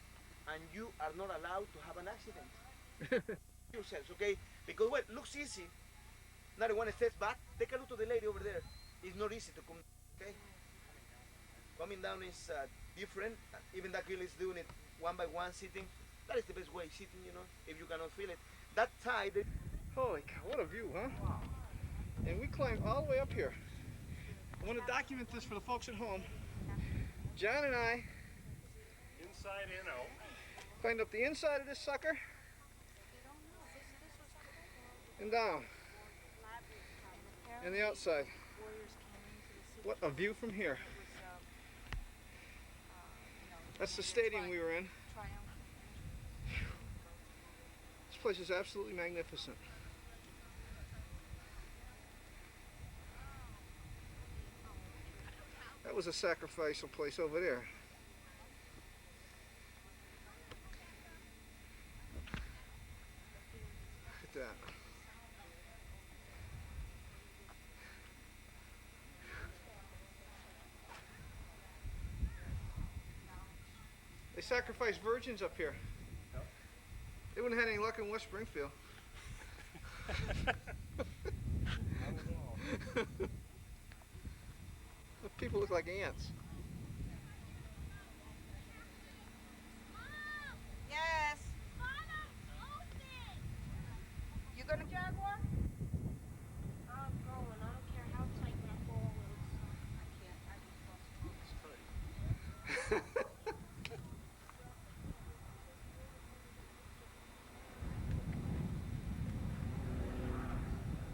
and you are not allowed to have an accident. Yourselves, okay? Because well, it looks easy. Not one steps back. Take a look to the lady over there. It's not easy to come. Okay? Coming down is different. Even that girl is doing it one by one, sitting. That is the best way, sitting, you know, if you cannot feel it. That side. Holy cow, what a view, huh? Wow. And we climbed all the way up here. I want to document this for the folks at home. John and I Inside and out. climbed up the inside of this sucker and down. And the outside. What a view from here. That's the stadium we were in. This place is absolutely magnificent. That was a sacrificial place over there. Look at that. They sacrifice virgins up here. They wouldn't have had any luck in West Springfield. People look like ants. Yes. You gonna Jaguar? I'm going. I don't care how tight that ball is. I can't.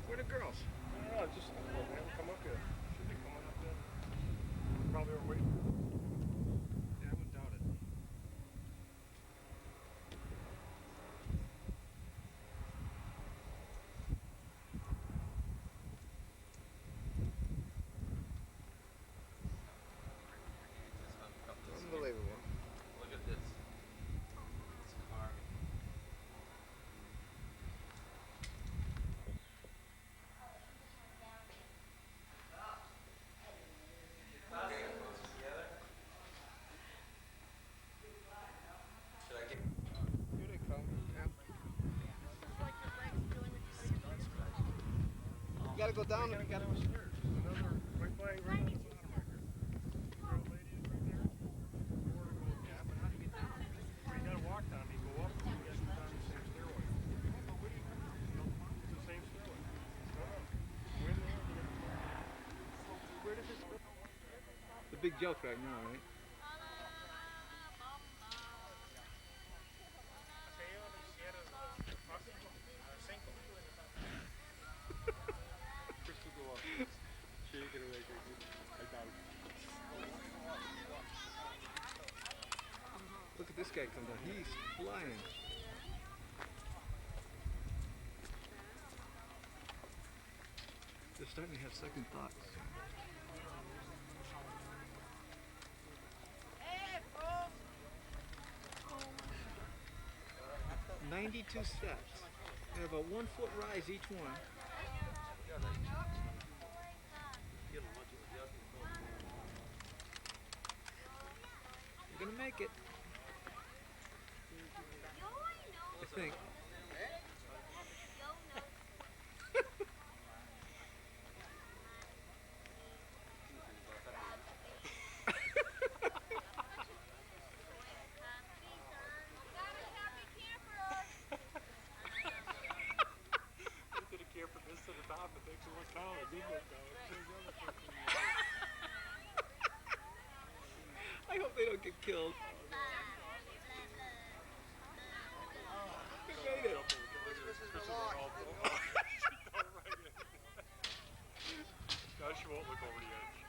Where are the girls? Yeah, just they haven't come up yet. Should be coming up yet. Probably are waiting. Yeah, I wouldn't doubt it. Unbelievable. Look at this. It's carving. Should I get? Here they come. Yeah. You gotta go down there. You gotta. Another right by right on the bottom right there. Girl lady is right there. Or to go down. But how do you get down? You gotta walk down. You go up and you gotta go down the same stairway. It's the same stairway. Go in there. Where does it go? The big joke right now, right? Look at this guy come down. He's flying. They're starting to have second thoughts. 92 steps. And about 1 foot rise each one. You're gonna make it. I think. I hope they don't get killed. We made it. won't look over the edge.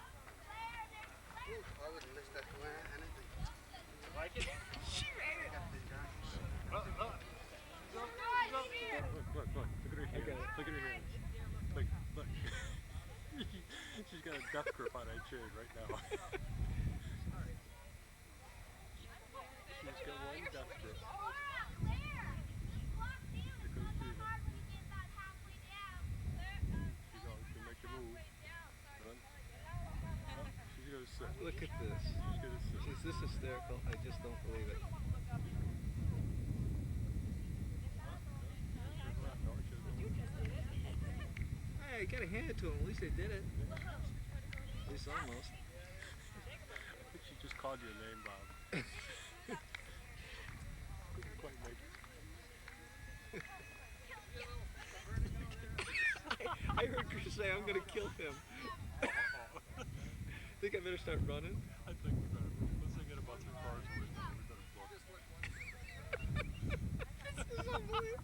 I wouldn't miss that way anything. Like it? Look, look. Look at her hands. Look at her hands. Look. She's got a death grip on that chain right now. She's got one death grip. She's always gonna make the move. Run. Oh, she's gonna sit. Look at this. She's gonna sit. Is this hysterical? I just don't believe it. Hey, I gotta hand it to them. At least they did it. At least almost. I think she just called you a name, Bob. Couldn't quite make it. I heard Chris say, I'm gonna kill him. Think I better start running? I think we better. Let's get about 3 cars away now. We better book. This is unbelievable.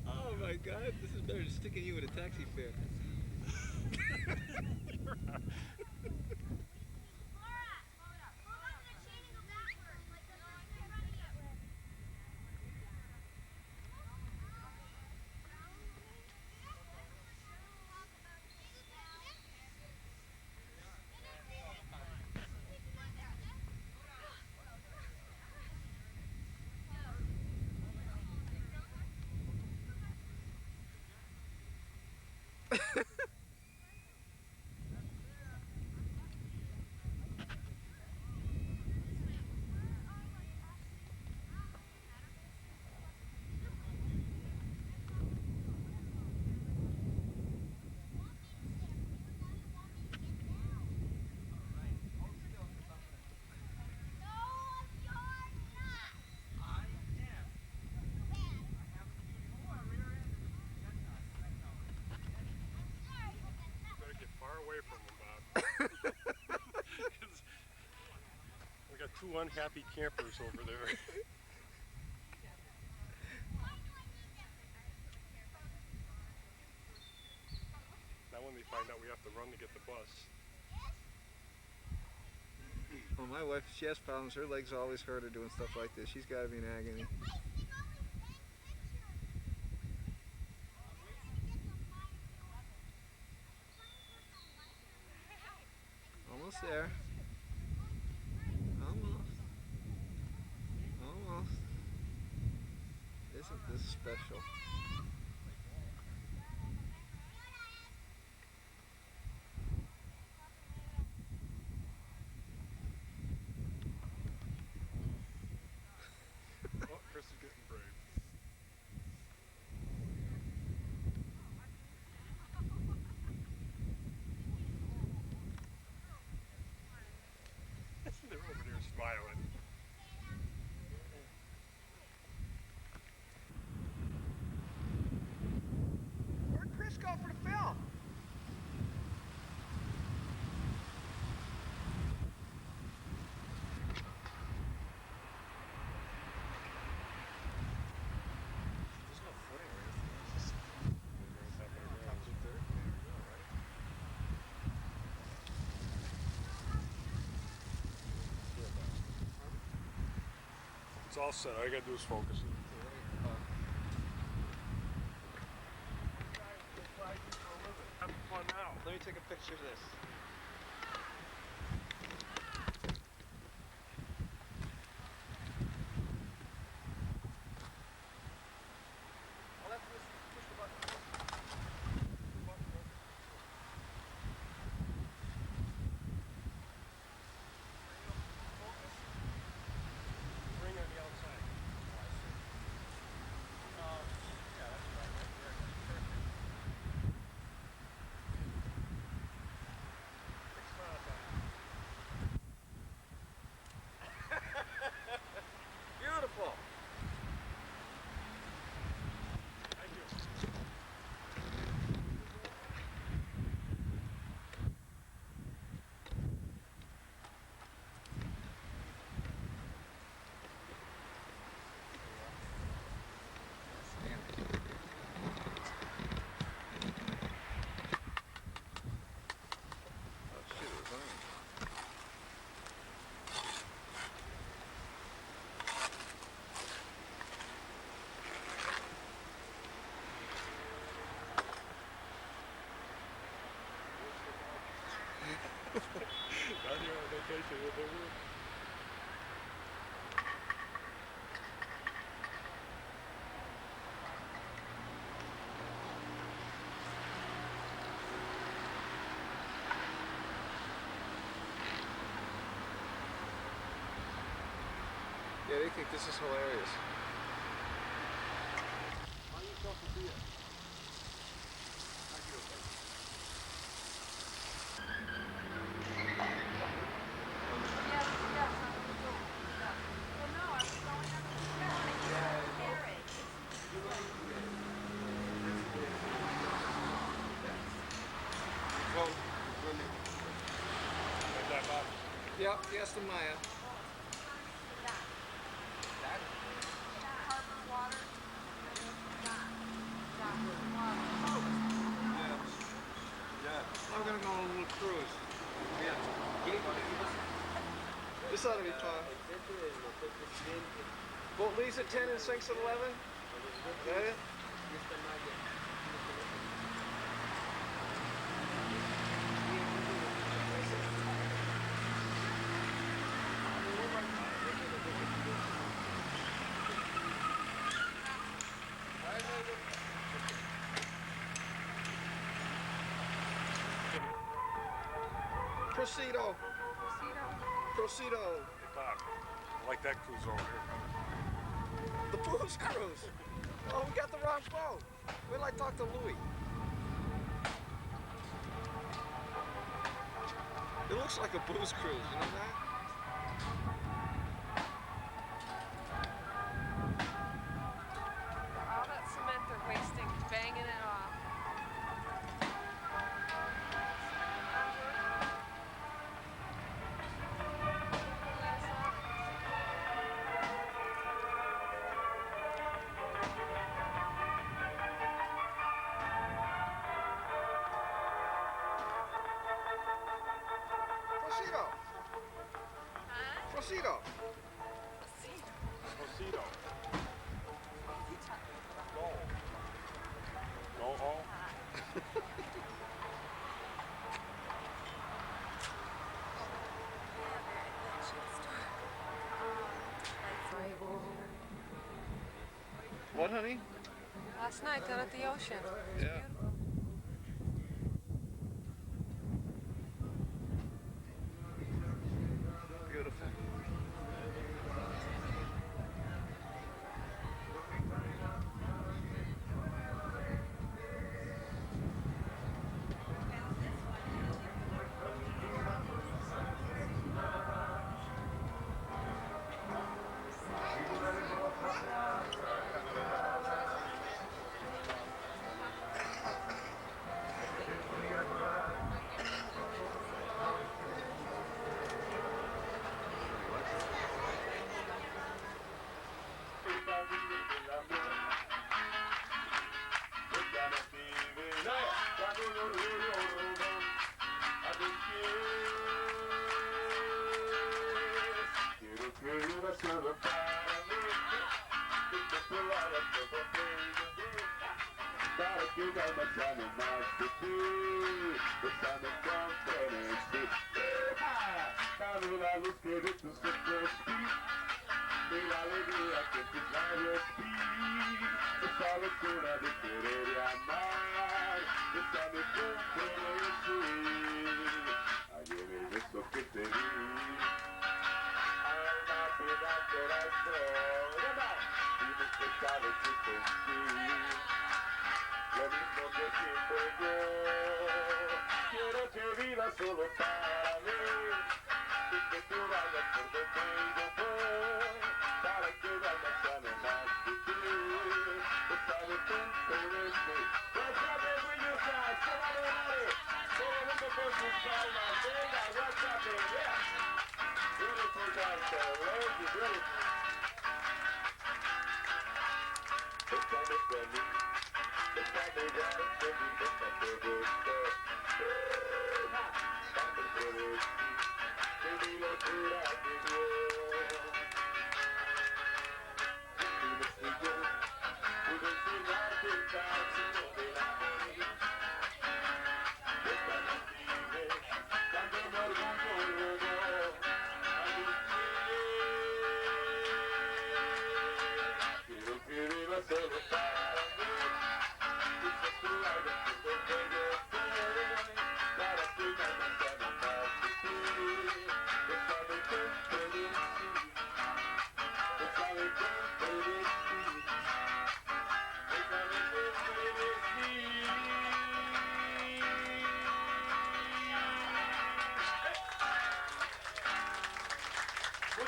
Oh my God, this is better than sticking you with a taxi fare. Gotta get far away from them, Bob. 'Cause we got 2 unhappy campers over there. Now when they find out we have to run to get the bus. Well, my wife, she has problems. Her legs always hurt her doing stuff like this. She's got to be in agony. Almost there. Almost. Almost. Isn't this special? Oh, Chris is getting brave. They're over there smiling. Where'd Chris go for the film? There's no footing or anything. It's just top of the dirt. There you go, right? It's all set. All I gotta do is focus it. Having fun now. Let me take a picture of this. Ring on the outside. places where they were. Yeah, they think this is hilarious. Yep, yes to Maya. I'm gonna go on a little cruise. This ought to be fun. Boat leaves at 10 and sinks at 11? Is that it? Proceedo. Proceedo. Hey, Bob, I like that cruise over here. The booze cruise. Oh, we got the wrong boat. Wait till I talk to Louis. It looks like a booze cruise, you know that? All that cement they're wasting, banging it off. Proceedo. Proceedo. Proceedo. Go. Go home. What, honey? Last night down at the ocean. It was Yeah. beautiful. Beautiful.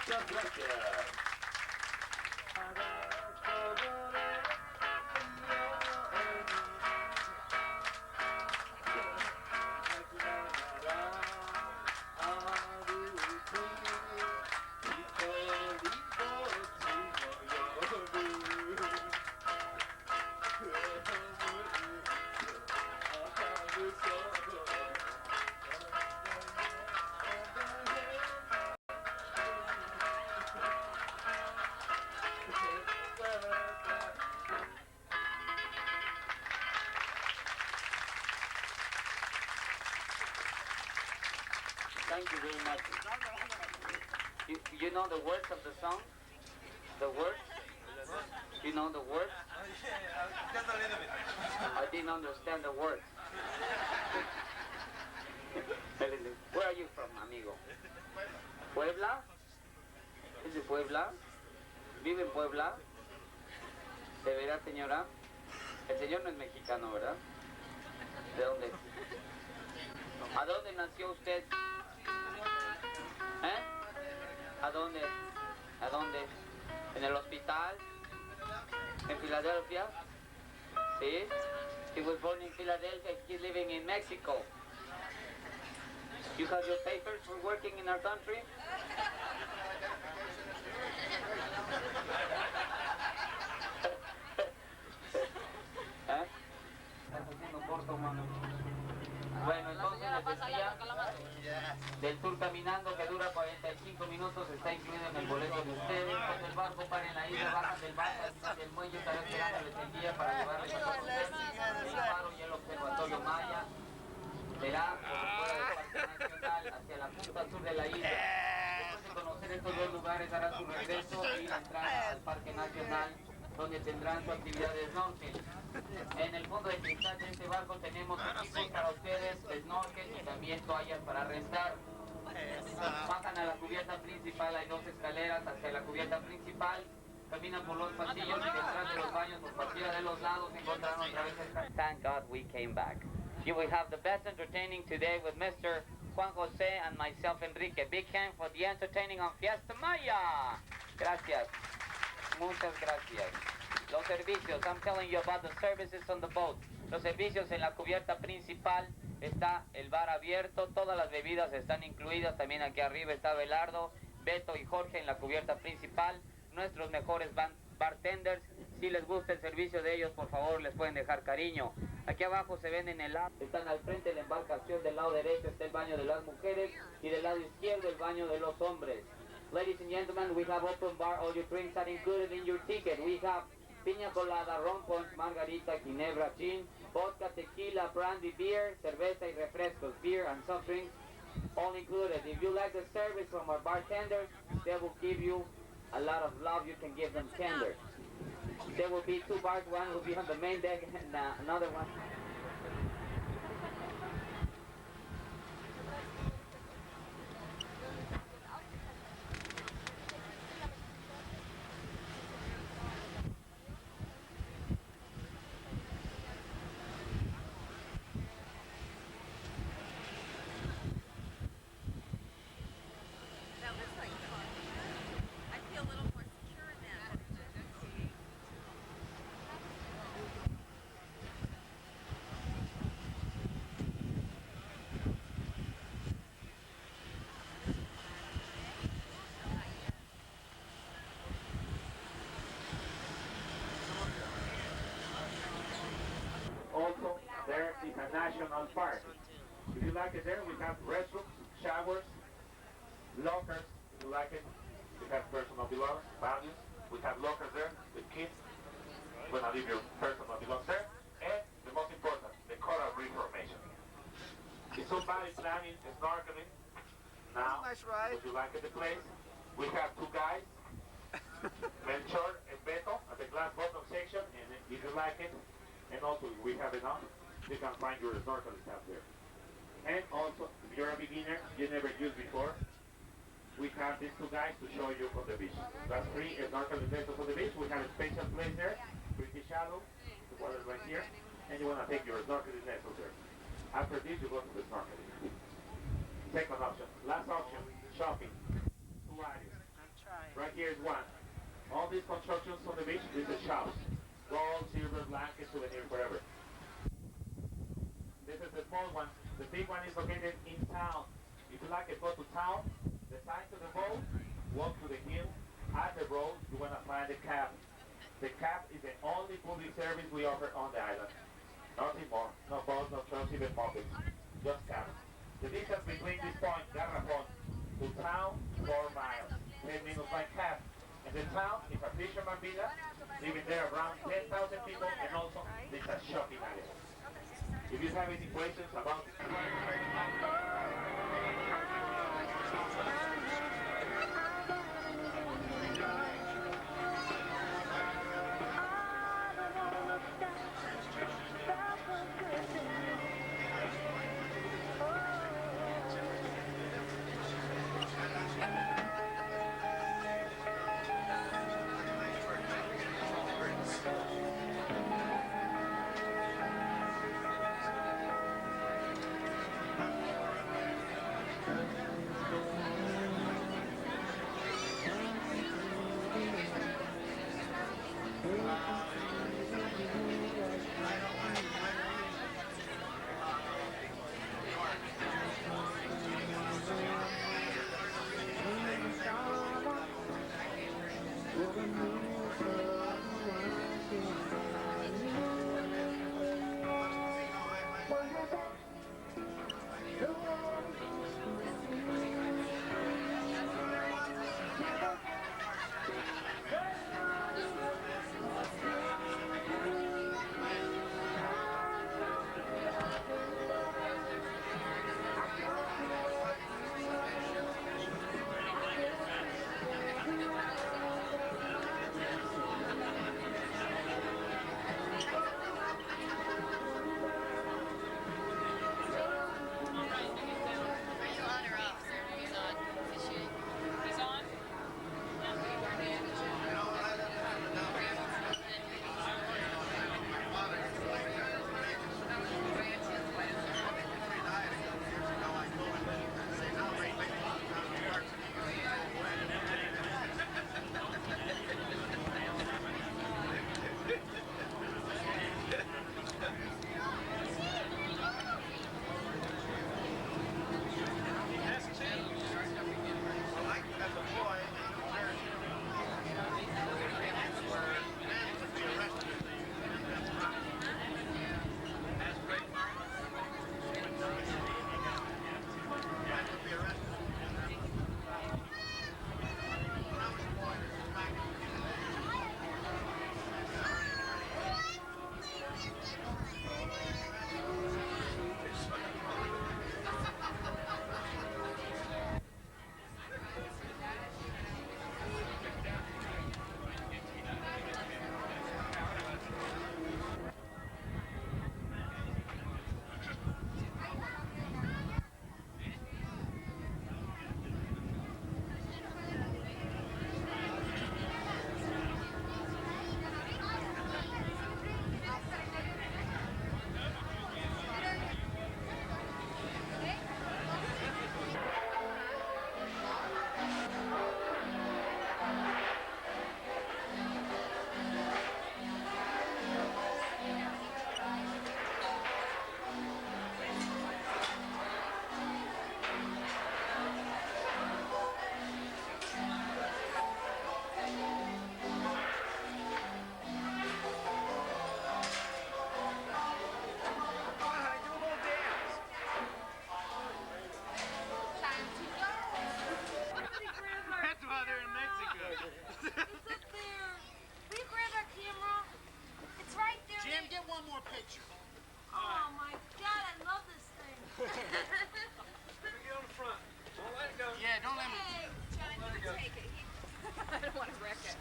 Muchas gracias. Thank you very much. You know the words of the song? The words? You know the words? Just a little bit. I didn't understand the words. Where are you from, amigo? ¿Puebla? ¿Es de Puebla? ¿Vive en Puebla? ¿De veras, señora? El señor no es mexicano, ¿verdad? ¿De dónde? ¿A dónde nació usted? ¿Eh? ¿A dónde? ¿A dónde? ¿En el hospital? ¿En Filadelfia? ¿Sí? He was born in Philadelphia. He's living in Mexico. You have your papers for working in our country? ¿Eh? Estás haciendo corto, mano. Bueno, entonces les decía del tour caminando que dura 45 minutos, está incluido en el boleto de ustedes. Cuando el barco para en la isla, bajan del barco al final del muelle, estará esperándoles el guía para llevarles a conocer el faro y el observatorio Maya. Será por fuera del Parque Nacional hacia la punta sur de la isla. Después de conocer estos dos lugares harán su regreso y la entrada al Parque Nacional, donde tendrán su actividad de snorkel. En el fondo de cristal de este barco tenemos equipos para ustedes, snorkel y también toallas para rentar. Bajan a la cubierta principal, hay dos escaleras hacia la cubierta principal. Caminan por los pasillos y detrás de los baños por cualquiera de los lados encontrarán otra vez esta. Thank God we came back. You will have the best entertaining today with Mr. Juan José and myself, Enrique. Big hand for the entertaining on Fiesta Maya. Gracias. Muchas gracias. Los servicios, I'm telling you about the services on the boat. Los servicios en la cubierta principal está el bar abierto, todas las bebidas están incluidas, también aquí arriba está Belardo, Beto y Jorge en la cubierta principal, nuestros mejores bartenders. Si les gusta el servicio de ellos, por favor, les pueden dejar cariño. Aquí abajo se ven en el lado, están al frente de la embarcación, del lado derecho está el baño de las mujeres y del lado izquierdo el baño de los hombres. Ladies and gentlemen, we have open bar, all your drinks are included in your ticket. We have piña colada, ron punch, margarita, ginebra, gin, vodka, tequila, brandy, beer, cerveza y refrescos, beer and soft drinks, all included. If you like the service from our bartenders, they will give you a lot of love. You can give them tender. There will be two bars, one will be on the main deck and another one. That was like fun. I feel a little more secure in that. Also, there is a national park. If you like it there, we have restrooms, showers, lockers, if you like it. We have personal belongings, values. We have lockers there with kids. You're gonna leave your personal belongings there. And the most important, the coral reef formation. If somebody planning snorkeling now, Nice ride. would you like it the place? We have two guys, Melchor and Beto at the glass bottom section, and if you like it, and also if we have enough, you can find your snorkel stuff there. And also, if you're a beginner, you never used before, we have these two guys to show you on the beach. That's free snorkeling lessons on the beach. We have a special place there, pretty shallow, the water right here, and you want to take your snorkeling lessons there. After this, you go to the snorkeling. Second option. Last option, shopping. Two items. here is one. All these constructions on the beach, these are shops. Gold, silver, blanket, souvenir, whatever. This is the small one. The big one is located in town. If you like it, go to town, the side of the boat, walk to the hill. At the road, you want to find the cab. The cab is the only public service we offer on the island. Nothing more. No bus, no trucks, even mopeds. Just cabs. The distance between this point, Garrafon, to town, 4 miles. 10 minutes by cab. And the town is a fisherman villa, living there around 10,000 people, and also there's a shopping area. If you have any questions about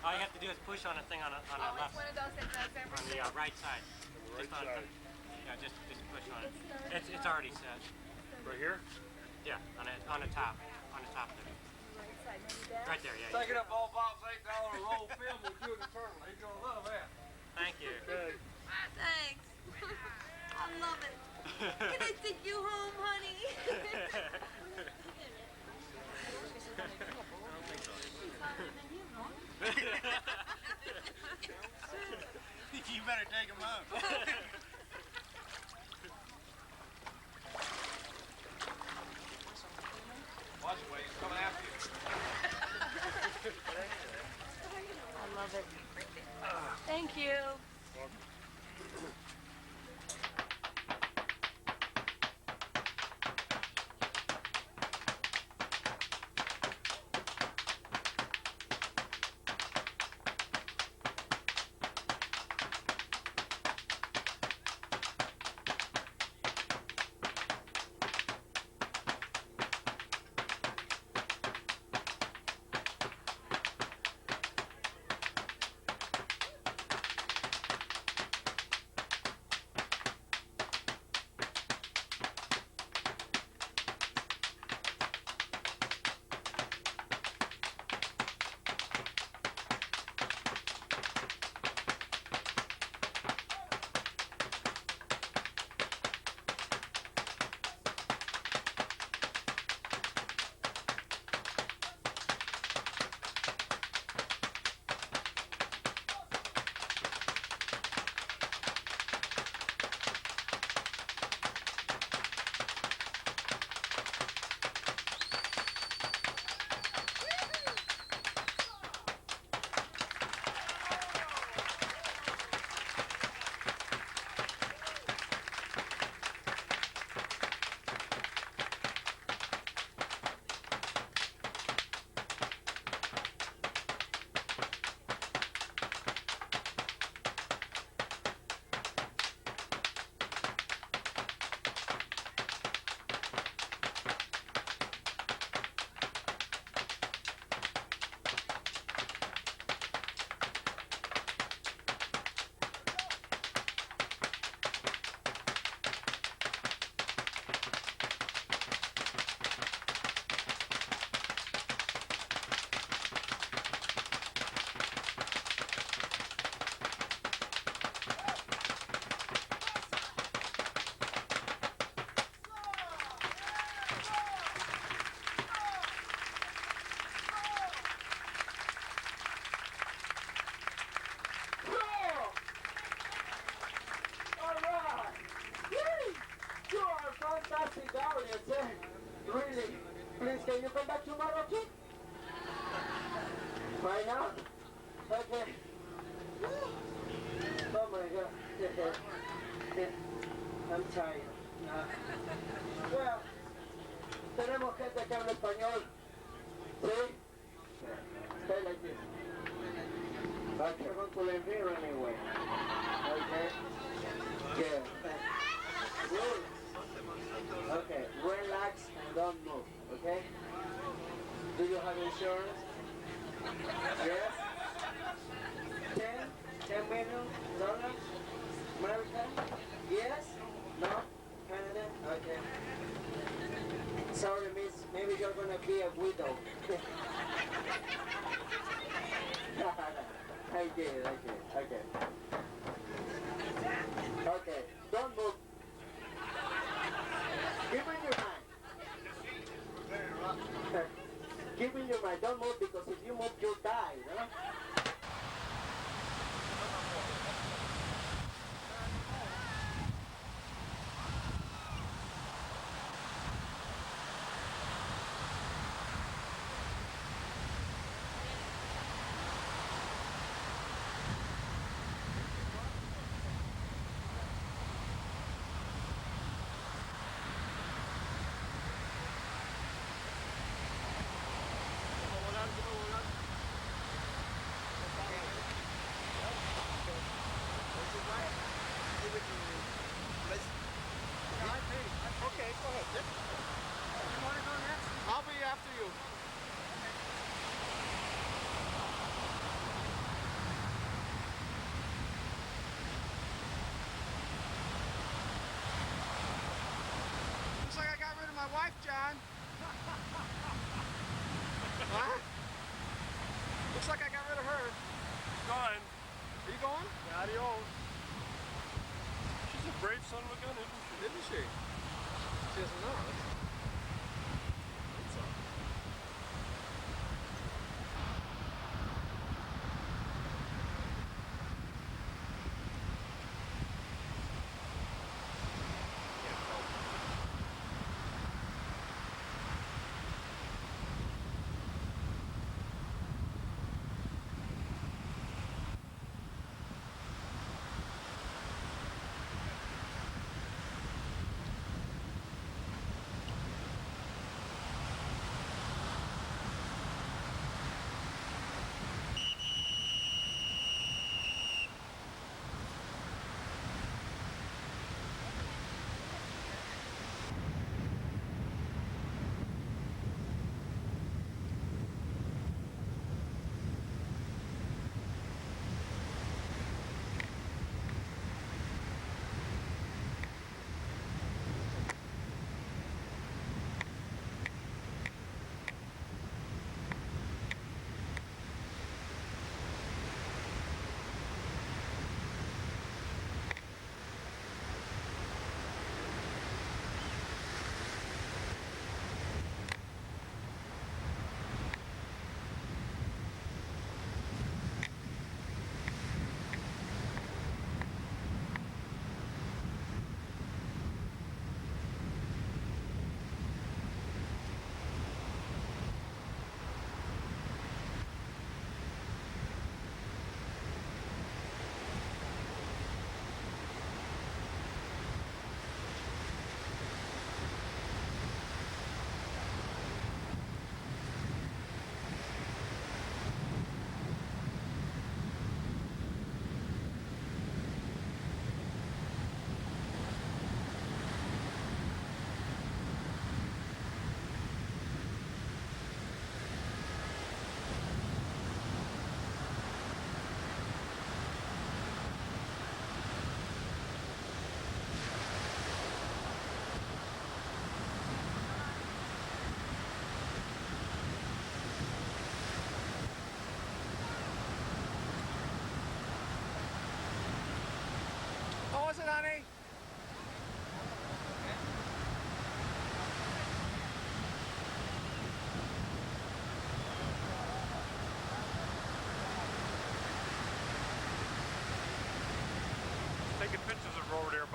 All you have to do is push on a thing on a left. It's one of those that does everything. On the right side. Right just on, side. Yeah, just push on it. It's already set. Right here? Yeah, on the top. On the top there. Right side, maybe there. Right there, yeah. Taking up all Bob's $8 roll film with you and the turtle. He's gonna love that. Thank you. Thanks. I love it. Can I take you home, honey? I don't think so. Watch it, Wade. He's coming after you. I love it. Thank you. Fantastic audience, eh? Really. Please, can you come back tomorrow too? Why not? Okay. Oh my God. I'm tired. Well, tenemos gente que habla español. ¿Sí? Stay like this. Okay, I'm going to live here anyway. Okay? Good. Good. Okay, relax and don't move, okay? Do you have insurance? Yes? $10 million? American? Yes? No? Canada? Okay. Sorry, miss, maybe you're gonna be a widow. I get it, okay. Okay, don't move. Give me your mind. Give me your mind. Don't move because if you move, you'll die, no? Okay, go ahead. Yep. You want to go next? I'll be after you. Looks like I got rid of my wife, John. Huh? Looks like I got rid of her. Gone. Are you going? Adios. She's a brave son of a gun, isn't she? Isn't she? She doesn't know. That's all.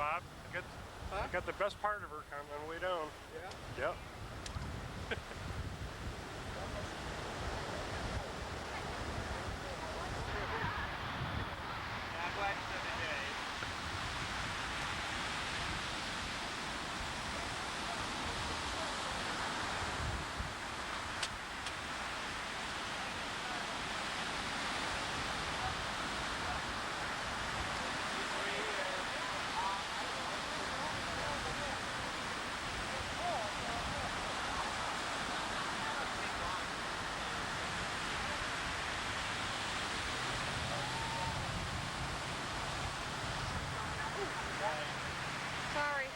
Bob. I got the best part of her on the way down. Yeah? Yep. Sorry.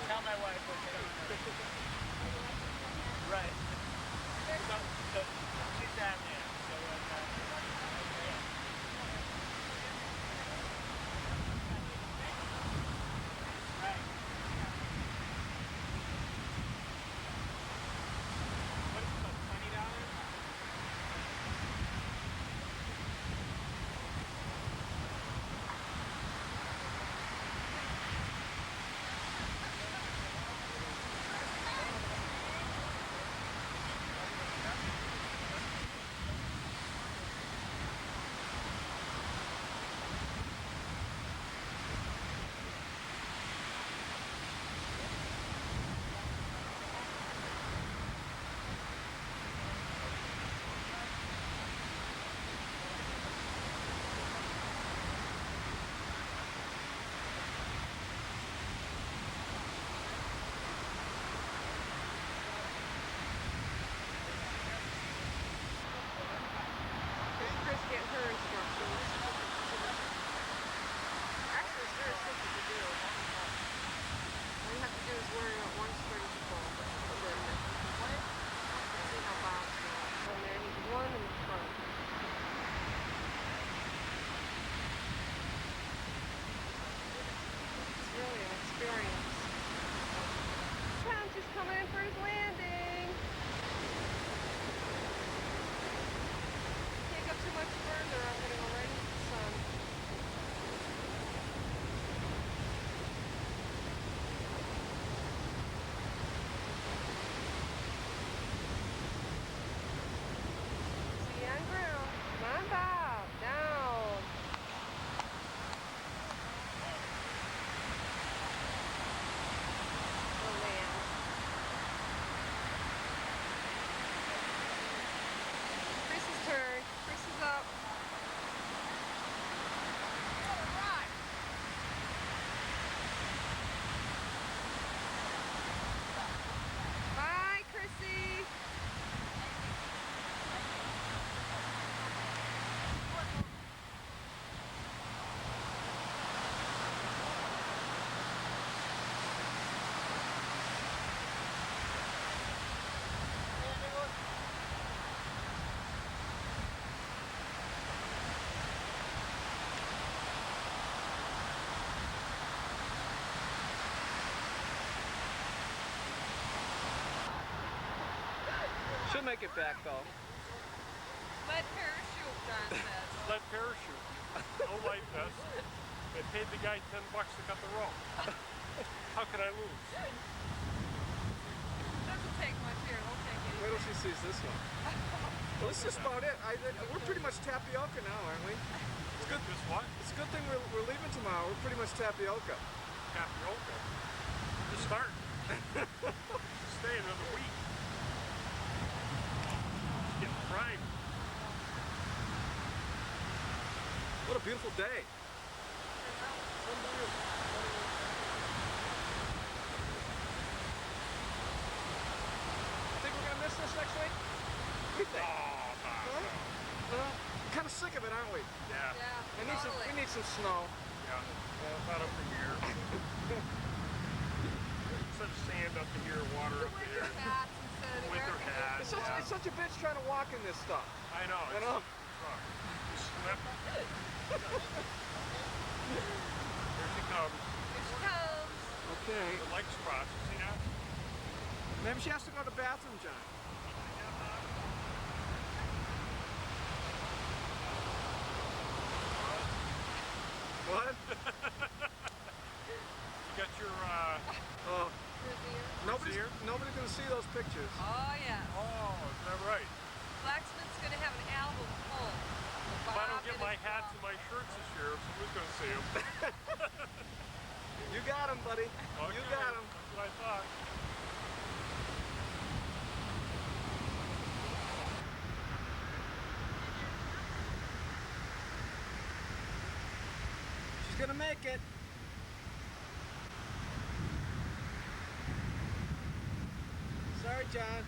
Tell my wife what you're doing. Right. So she's down there. So right. What is it called? $20? Chris get her instructions. Actually, it's very simple to do. All you have to do is wear one string to pull. And then see how Bob's going. And then one in the front. It's really an experience. Tom's just coming in for his landing. Take up too much further, I'm going to go right into the sun. See you on ground. Come on, Bob. Down. Oh, man. Chris's turn. Chris is up. Bye, Chrissy. She'll make it back though. Lead parachute, John says. Lead parachute. No life vest. They paid the guy $10 to cut the rope. How can I lose? Doesn't take much here. We'll take it. Wait till she sees this one. Well, this is about it. We're pretty much tapioca now, aren't we? It's good. This what? It's a good thing we're leaving tomorrow. We're pretty much tapioca. Tapioca. Just start. Stay another week. Get primed. What a beautiful day. Think we're gonna miss this next week? What do you think? Oh, Kind of sick of it, aren't we? yeah. Yeah, We need some snow. Yeah, about up to here. Such sand up to here, water up to here. Hats instead of With their hats. It's such a bitch trying to walk in this stuff. I know. You know? Rough. You slip. Here she comes. Here she comes. Okay. The leg spots. You see that? Maybe she has to go to the bathroom, John. What? You got your Oh. Brazier. Nobody's gonna see those pictures. Oh, yeah. oh, is that right? Blacksmith's going to have an album full. If I don't get my hats and my shirts this year, who's going to see them? You got him, buddy. Okay, You got him. That's what I thought. She's gonna make it. Sorry, John.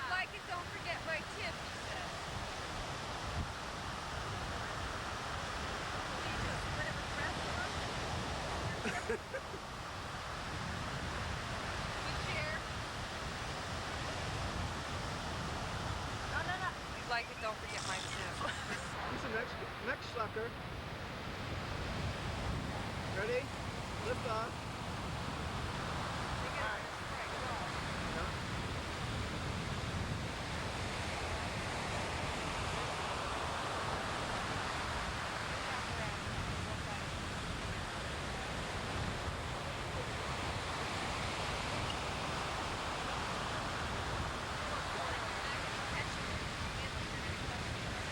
Like it, don't forget my tip, he said. We share. No. He's like it, don't forget my tip. He's the next sucker. Ready? Lift off.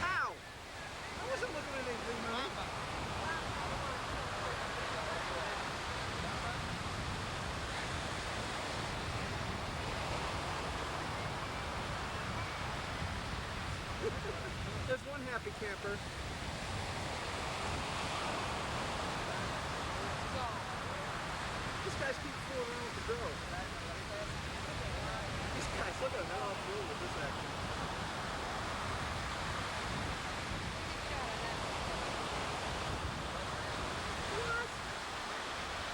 Ow! I wasn't looking at anything, man. There's one happy camper. These guys keep fooling around with the girls. These guys, look at them, they're all fooling with this action. What?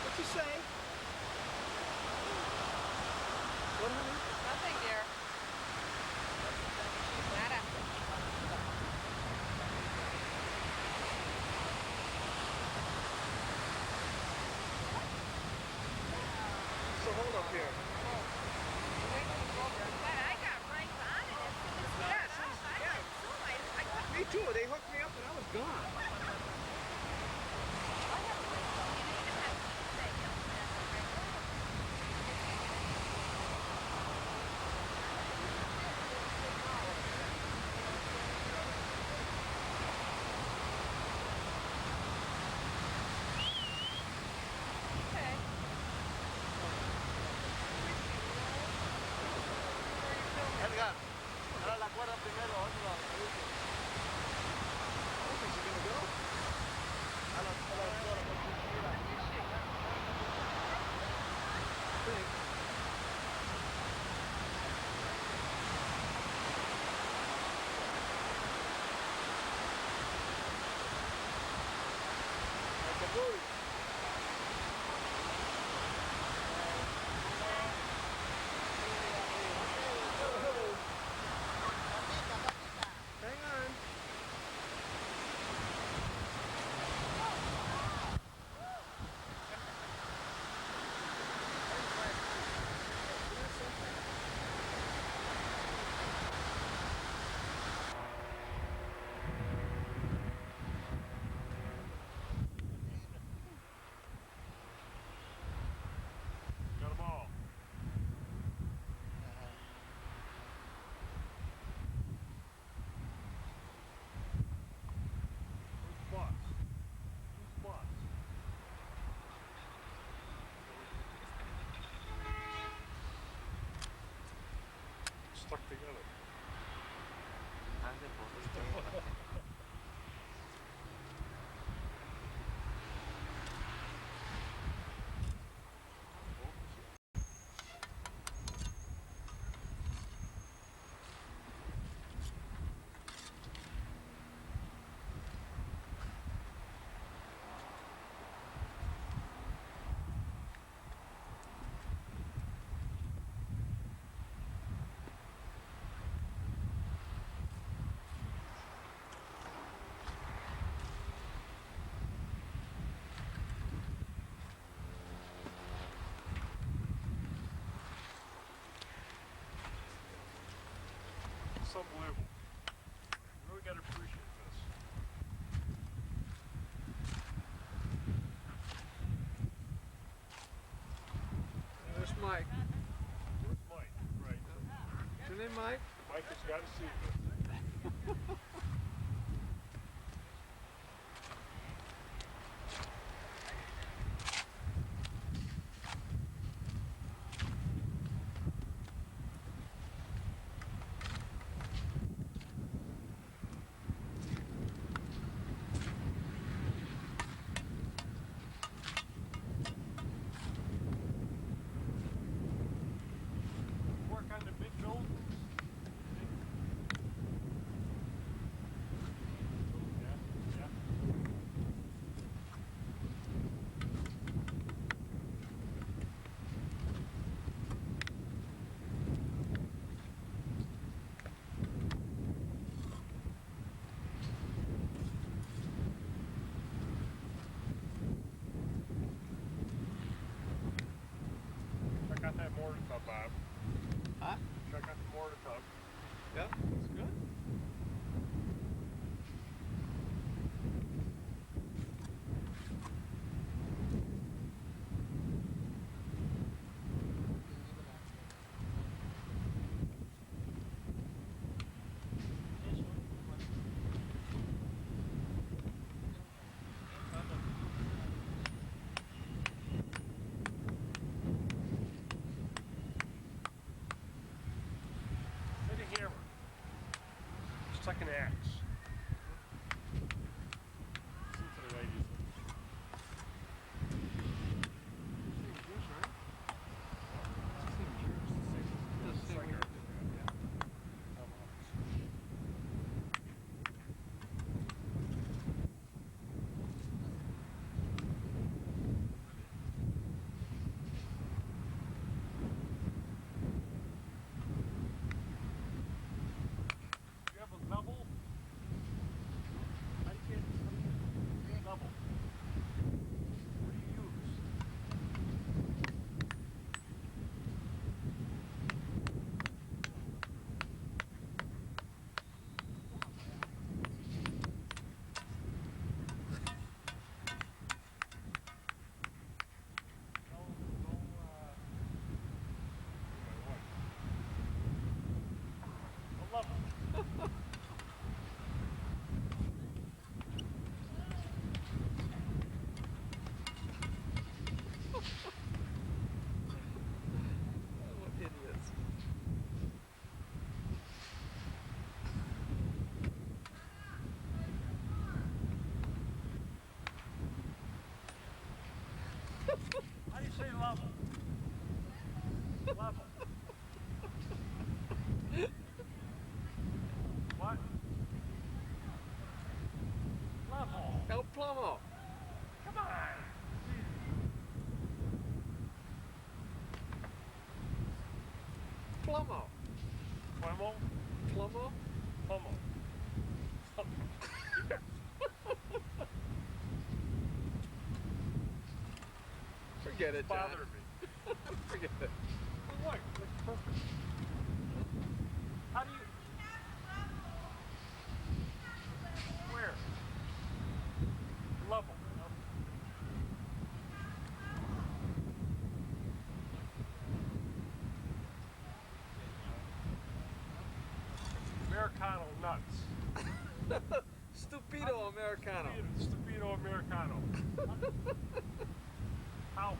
What'd you say? What, honey? Nothing, dear. Nada. So hold up here. But I got right on it as soon as we got off. I couldn't Me too. They hooked me up and I was gone. Okay. Edgar, dale la cuerda primero, otro. I don't think she's gonna go. stuck together. It's unbelievable. You really got to appreciate this. There's Mike. Where's Mike? Right. What's your name, Mike? Mike has got to see this. Work on the big buildings. Yeah. Check out that mortar tub, Bob. Huh? Check out the mortar tub. Yeah, that's good. Hit a hammer. Just like an axe. Listen to the ladies. It's like our- You have a level? How do you get level? What do you use? A level. What idiots. How do you say level? Level. What? Level. El Plomo. Come on. Plomo. Plummo? Plomo? Plummo. Yes. Forget it, John. Bothered me. Forget it. Well, look, that's perfect. How do you... Where? Level. Americano nuts. Stupido Americano. Stupido Americano. How?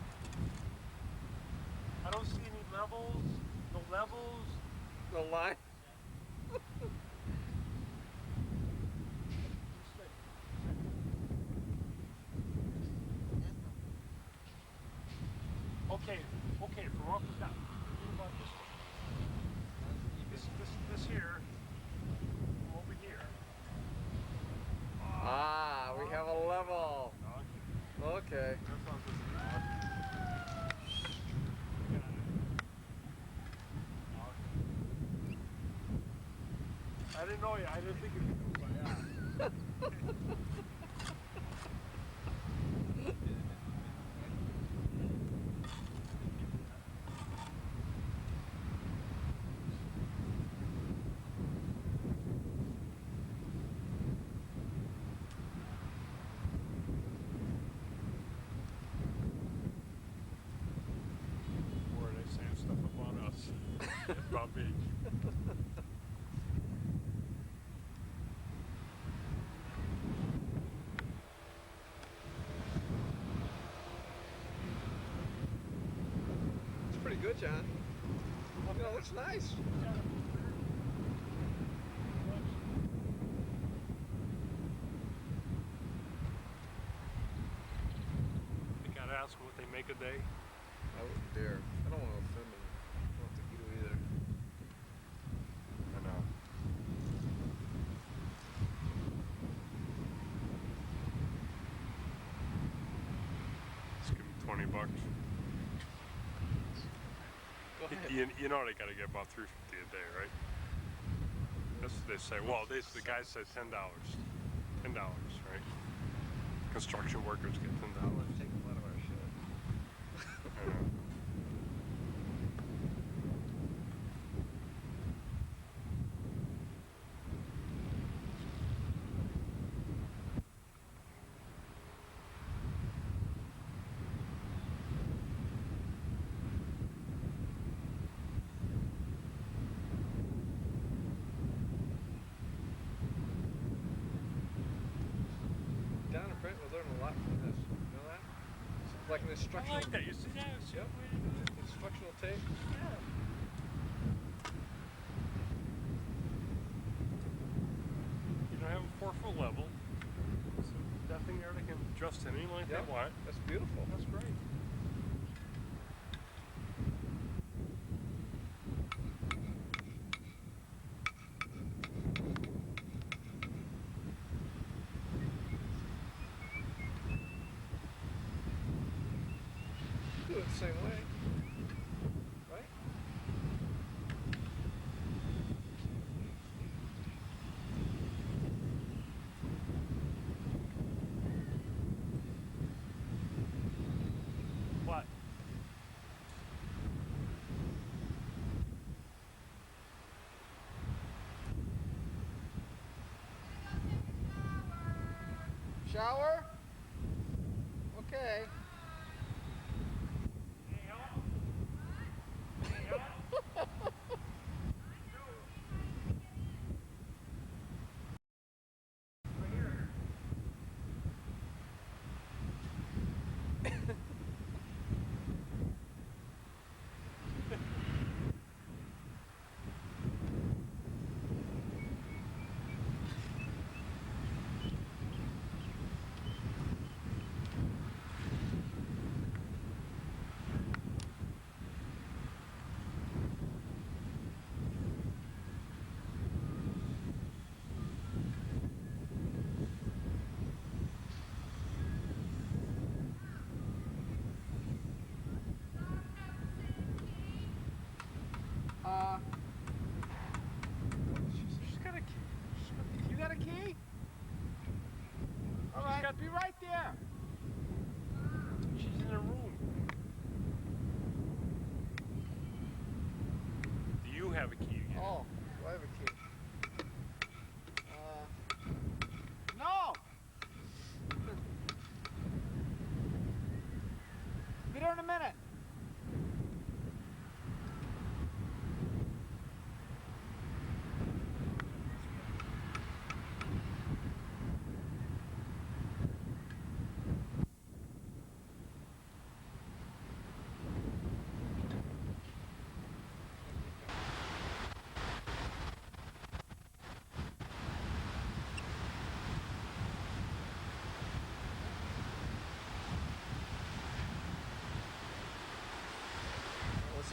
I don't see any levels. No levels. The line. Okay, from up to down. What about this one? This here, from over here. Ah, we have a level. Okay. I didn't know you. I didn't think it could go by. Or are they saying stuff about us? About me. Pretty good, John. You know, it looks nice. You gotta ask them what they make a day. I wouldn't dare. I don't want to offend them. I don't think you do either. I know. Just give them $20. Go ahead. You know they gotta get about $3.50 a day, right? That's what they say. Well, the guy said $10. $10, right? Construction workers get $10. Take a lot of our shit. I know. Don and Brent will learn a lot from this. You know that? It's like an I instructional. like that. You see that? Yep. Instructional tape. You don't have a 4-foot level. So nothing there they can adjust any length Yep. they want. That's beautiful. That's great. Do it the same way. Right? What? Shower? Okay.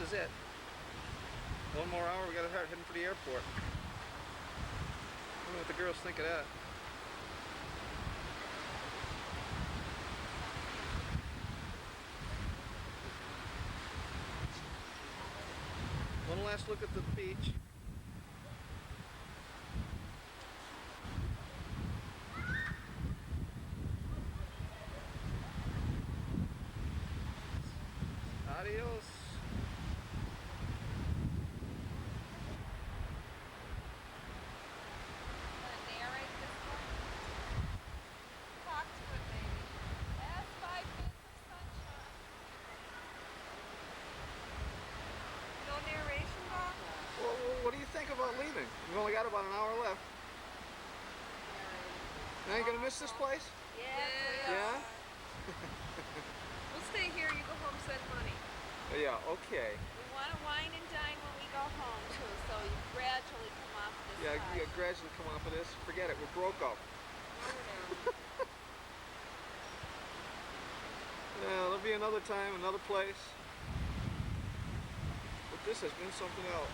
is it. One more hour, we gotta start heading for the airport. I wonder what the girls think of that. One last look at the beach. Adios. Narrate this one. Talk to it, baby. Last 5 minutes of sunshine. No narration, Bob? Well, what do you think about leaving? We've only got about an hour left. Now you gonna miss this place? Yeah? We'll stay here, you go home, send money. Yeah, okay. We want to wine and dine when we go home, too, so you gradually come off this Yeah, side. you gradually come off of this. Forget it, we're broke up. Yeah, there'll be another time, another place. But this has been something else.